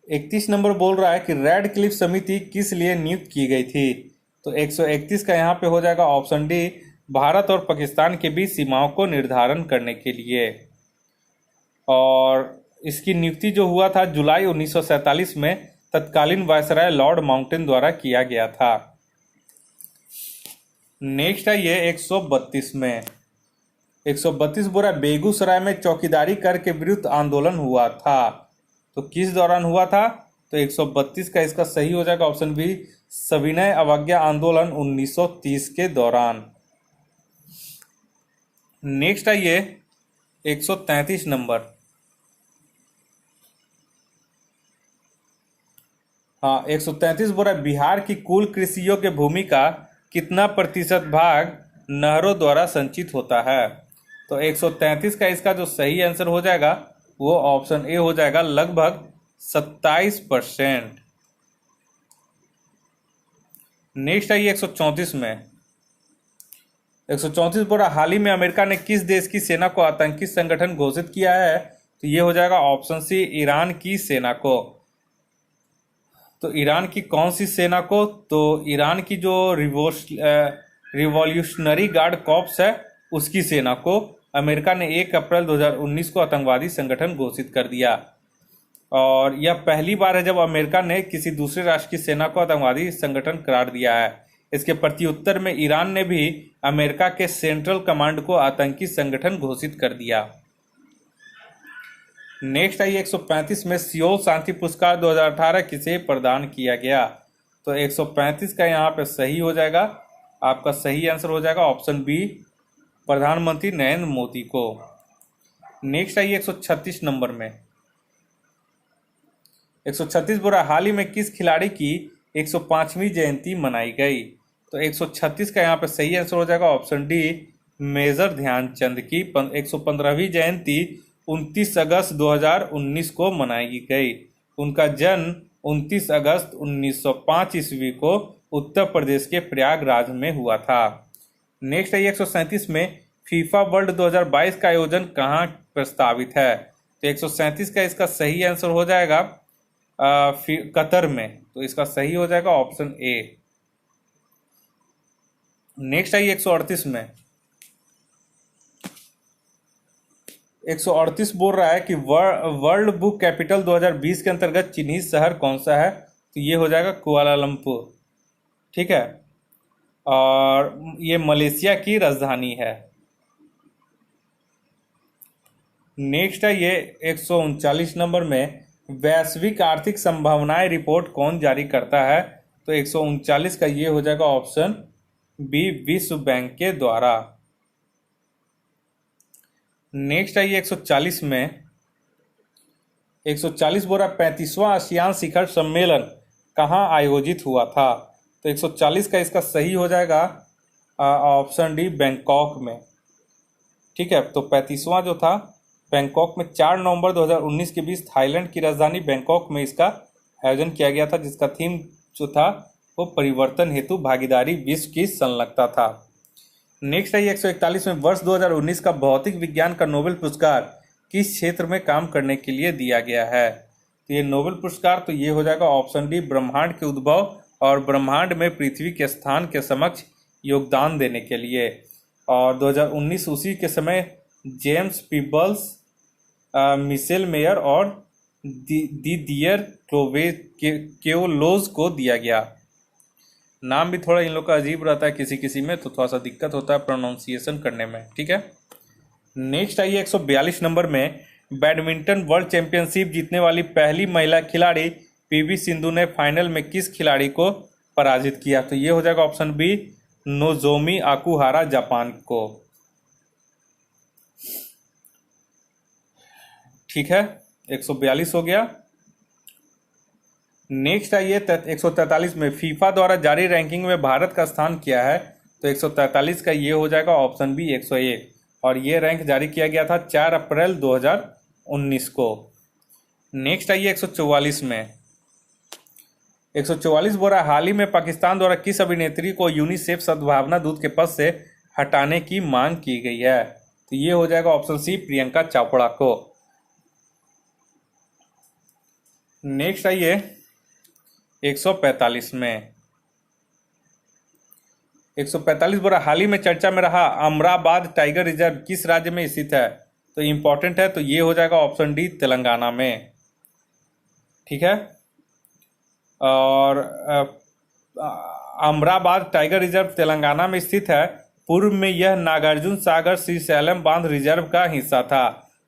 31 नंबर बोल रहा है कि रेड क्लिफ समिति किस लिए नियुक्त की गई थी। तो 131 का यहाँ पे हो जाएगा ऑप्शन डी भारत और पाकिस्तान के बीच सीमाओं को निर्धारण करने के लिए। और इसकी नियुक्ति जो हुआ था जुलाई 1947 में तत्कालीन वायसराय लॉर्ड माउंटेन द्वारा किया गया था। नेक्स्ट है ये 132 में। 132 बोरा बेगूसराय में चौकीदारी कर के विरुद्ध आंदोलन हुआ था। तो किस दौरान हुआ था। तो 132 का इसका सही हो जाएगा ऑप्शन बी सविनय अवज्ञा आंदोलन 1930 के दौरान। नेक्स्ट आइए 133 नंबर। हाँ 133 बोरा बिहार की कुल कृषि योग्य भूमि का कितना प्रतिशत भाग नहरों द्वारा संचित होता है। तो 133 का इसका जो सही आंसर हो जाएगा वो ऑप्शन ए हो जाएगा लगभग 27%। नेक्स्ट आइए 134 में। 134 बोरा हाल ही में अमेरिका ने किस देश की सेना को आतंकी संगठन घोषित किया है। तो ये हो जाएगा ऑप्शन सी ईरान की सेना को। तो ईरान की कौन सी सेना को। तो ईरान की जो रिवॉल्यूशनरी गार्ड कॉर्प्स है उसकी सेना को अमेरिका ने 1 अप्रैल 2019 को आतंकवादी संगठन घोषित कर दिया। और यह पहली बार है जब अमेरिका ने किसी दूसरे राष्ट्र की सेना को आतंकवादी संगठन करार दिया है। इसके प्रत्युत्तर में ईरान ने भी अमेरिका के सेंट्रल कमांड को आतंकी संगठन घोषित कर दिया। नेक्स्ट आइए 135 में सियोल शांति पुरस्कार 2018 किसे प्रदान किया गया? तो 135 का यहाँ पे सही हो जाएगा, आपका सही आंसर हो जाएगा ऑप्शन बी, प्रधानमंत्री नरेंद्र मोदी को। नेक्स्ट आइए 136 नंबर में। 136 बोला हाल ही में किस खिलाड़ी की 105वीं जयंती मनाई गई? तो 136 का यहाँ पे सही आंसर हो जाएगा ऑप्शन डी, मेजर ध्यानचंद की 115वीं जयंती 29 अगस्त 2019 को मनाई गई। उनका जन्म 29 अगस्त 1905 ईस्वी को उत्तर प्रदेश के प्रयागराज में हुआ था। नेक्स्ट है 137 में फीफा वर्ल्ड 2022 का आयोजन कहाँ प्रस्तावित है? तो 137 का इसका सही आंसर हो जाएगा कतर में, तो इसका सही हो जाएगा ऑप्शन ए। नेक्स्ट है 138 में। 138 बोल रहा है कि वर्ल्ड बुक कैपिटल 2020 के अंतर्गत चिन्हित शहर कौन सा है? तो ये हो जाएगा कुआलालंपुर, ठीक है, और ये मलेशिया की राजधानी है। नेक्स्ट है ये 139 नंबर में, वैश्विक आर्थिक संभावनाएं रिपोर्ट कौन जारी करता है? तो 139 का ये हो जाएगा ऑप्शन बी, विश्व बैंक के द्वारा। नेक्स्ट है ये 140 में। 140 बोला 35वां आसियान शिखर सम्मेलन कहाँ आयोजित हुआ था? तो 140 का इसका सही हो जाएगा ऑप्शन डी, बैंकॉक में, ठीक है। तो 35वां जो था बैंकॉक में 4 नवंबर 2019 के बीच थाईलैंड की राजधानी बैंकॉक में इसका आयोजन किया गया था, जिसका थीम जो था वो परिवर्तन हेतु भागीदारी विश्व की संलग्नता था। नेक्स्ट है 141 में, वर्ष 2019 का भौतिक विज्ञान का नोबेल पुरस्कार किस क्षेत्र में काम करने के लिए दिया गया है? तो ये नोबेल पुरस्कार तो ये हो जाएगा ऑप्शन डी, ब्रह्मांड के उद्भव और ब्रह्मांड में पृथ्वी के स्थान के समक्ष योगदान देने के लिए। और 2019 उसी के समय जेम्स पीबल्स, मिशेल मेयर और दिदियर क्लोवेलोज को दिया गया। नाम भी थोड़ा इन लोग का अजीब रहता है किसी किसी में, तो थोड़ा सा दिक्कत होता है प्रोनाउंसिएशन करने में, ठीक है। नेक्स्ट आइए 142 नंबर में, बैडमिंटन वर्ल्ड चैंपियनशिप जीतने वाली पहली महिला खिलाड़ी पीवी सिंधु ने फाइनल में किस खिलाड़ी को पराजित किया? तो ये हो जाएगा option B, Nozomi Okuhara, Japan को, ठीक है। 142 हो गया। नेक्स्ट आइए 143 में, फीफा द्वारा जारी रैंकिंग में भारत का स्थान क्या है? तो 143 का ये हो जाएगा ऑप्शन बी, 101, और ये रैंक जारी किया गया था 4 अप्रैल 2019 को। नेक्स्ट आइए 144 में। 144 बोला हाल ही में पाकिस्तान द्वारा किस अभिनेत्री को यूनिसेफ सद्भावना दूत के पद से हटाने की मांग की गई है? तो ये हो जाएगा ऑप्शन सी, प्रियंका चोपड़ा को। नेक्स्ट आइए 145 में। 145 बोला हाल ही में चर्चा में रहा अमराबाद टाइगर रिजर्व किस राज्य में स्थित है? तो इंपॉर्टेंट है, तो ये हो जाएगा ऑप्शन डी, तेलंगाना में, ठीक है। और अमराबाद टाइगर रिजर्व तेलंगाना में स्थित है। पूर्व में यह नागार्जुन सागर श्रीशैलम बांध रिजर्व का हिस्सा था।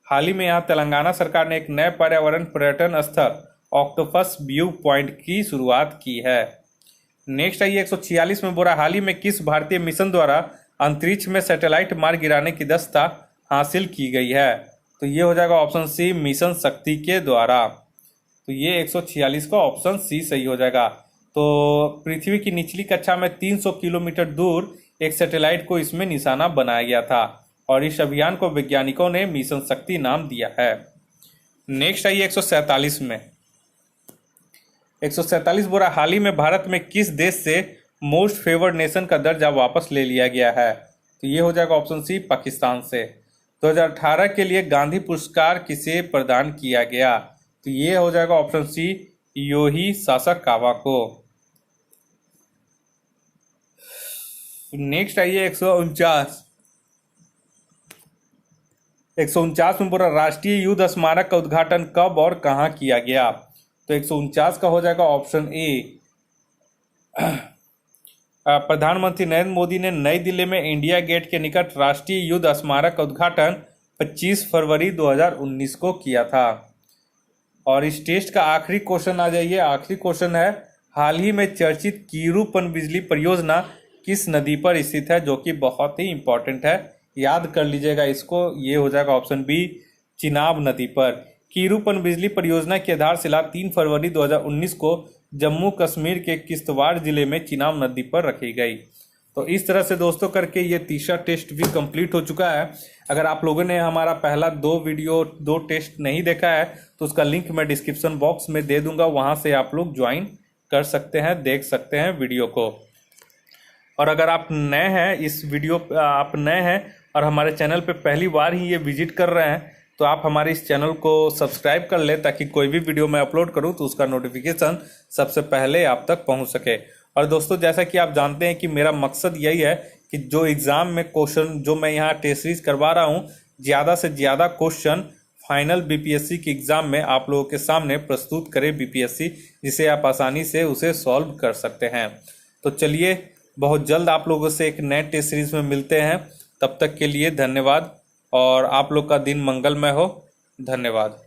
हाल ही में यहाँ तेलंगाना सरकार ने एक नए पर्यावरण पर्यटन स्थल ऑक्टोपस व्यू पॉइंट की शुरुआत की है। नेक्स्ट आइए 146 में, बोरा हाल ही में किस भारतीय मिशन द्वारा अंतरिक्ष में सैटेलाइट मार गिराने की दक्षता हासिल की गई है? तो ये हो जाएगा ऑप्शन सी, मिशन शक्ति के द्वारा। तो ये 146 का ऑप्शन सी सही हो जाएगा। तो पृथ्वी की निचली कक्षा में 300 किलोमीटर दूर एक सैटेलाइट को इसमें निशाना बनाया गया था और इस अभियान को वैज्ञानिकों ने मिशन शक्ति नाम दिया है। नेक्स्ट आइए 147 में। 147 बोरा हाल ही में भारत में किस देश से मोस्ट फेवर्ड नेशन का दर्जा वापस ले लिया गया है? तो ये हो जाएगा ऑप्शन सी, पाकिस्तान से। 2018 के लिए गांधी पुरस्कार किसे प्रदान किया गया? तो ये हो जाएगा ऑप्शन सी, योही सासाकावा को। नेक्स्ट आइए 149। 149 में बोला राष्ट्रीय युद्ध स्मारक का उद्घाटन कब और कहां किया गया? तो 149 का हो जाएगा ऑप्शन ए, प्रधानमंत्री नरेंद्र मोदी ने नई दिल्ली में इंडिया गेट के निकट राष्ट्रीय युद्ध स्मारक का उद्घाटन 25 फरवरी 2019 को किया था। और इस टेस्ट का आखिरी क्वेश्चन आ जाइए। आखिरी क्वेश्चन है, हाल ही में चर्चित कीरू पनबिजली परियोजना किस नदी पर स्थित है, जो कि बहुत ही इंपॉर्टेंट है, याद कर लीजिएगा इसको। ये हो जाएगा ऑप्शन बी, चिनाब नदी पर। कीरू पनबिजली परियोजना की आधारशिला 3 फरवरी 2019 को जम्मू कश्मीर के किश्तवाड़ जिले में चिनाब नदी पर रखी गई। तो इस तरह से दोस्तों करके ये तीसरा टेस्ट भी कंप्लीट हो चुका है। अगर आप लोगों ने हमारा पहला 2 टेस्ट नहीं देखा है तो उसका लिंक मैं डिस्क्रिप्शन बॉक्स में दे दूंगा, वहां से आप लोग ज्वाइन कर सकते हैं, देख सकते हैं वीडियो को। और अगर आप नए हैं आप नए हैं और हमारे चैनल पे पहली बार ही ये विजिट कर रहे हैं तो आप हमारे इस चैनल को सब्सक्राइब कर ले, ताकि कोई भी वीडियो मैं अपलोड करूं तो उसका नोटिफिकेशन सबसे पहले आप तक पहुंच सके। और दोस्तों, जैसा कि आप जानते हैं कि मेरा मकसद यही है कि जो एग्ज़ाम में क्वेश्चन जो मैं यहाँ टेस्ट सीरीज करवा रहा हूँ, ज़्यादा से ज़्यादा क्वेश्चन फाइनल बीपीएससी के एग्ज़ाम में आप लोगों के सामने प्रस्तुत करे बीपीएससी, जिसे आप आसानी से उसे सॉल्व कर सकते हैं। तो चलिए, बहुत जल्द आप लोगों से एक नए टेस्ट सीरीज में मिलते हैं। तब तक के लिए धन्यवाद और आप लोग का दिन मंगलमय हो। धन्यवाद।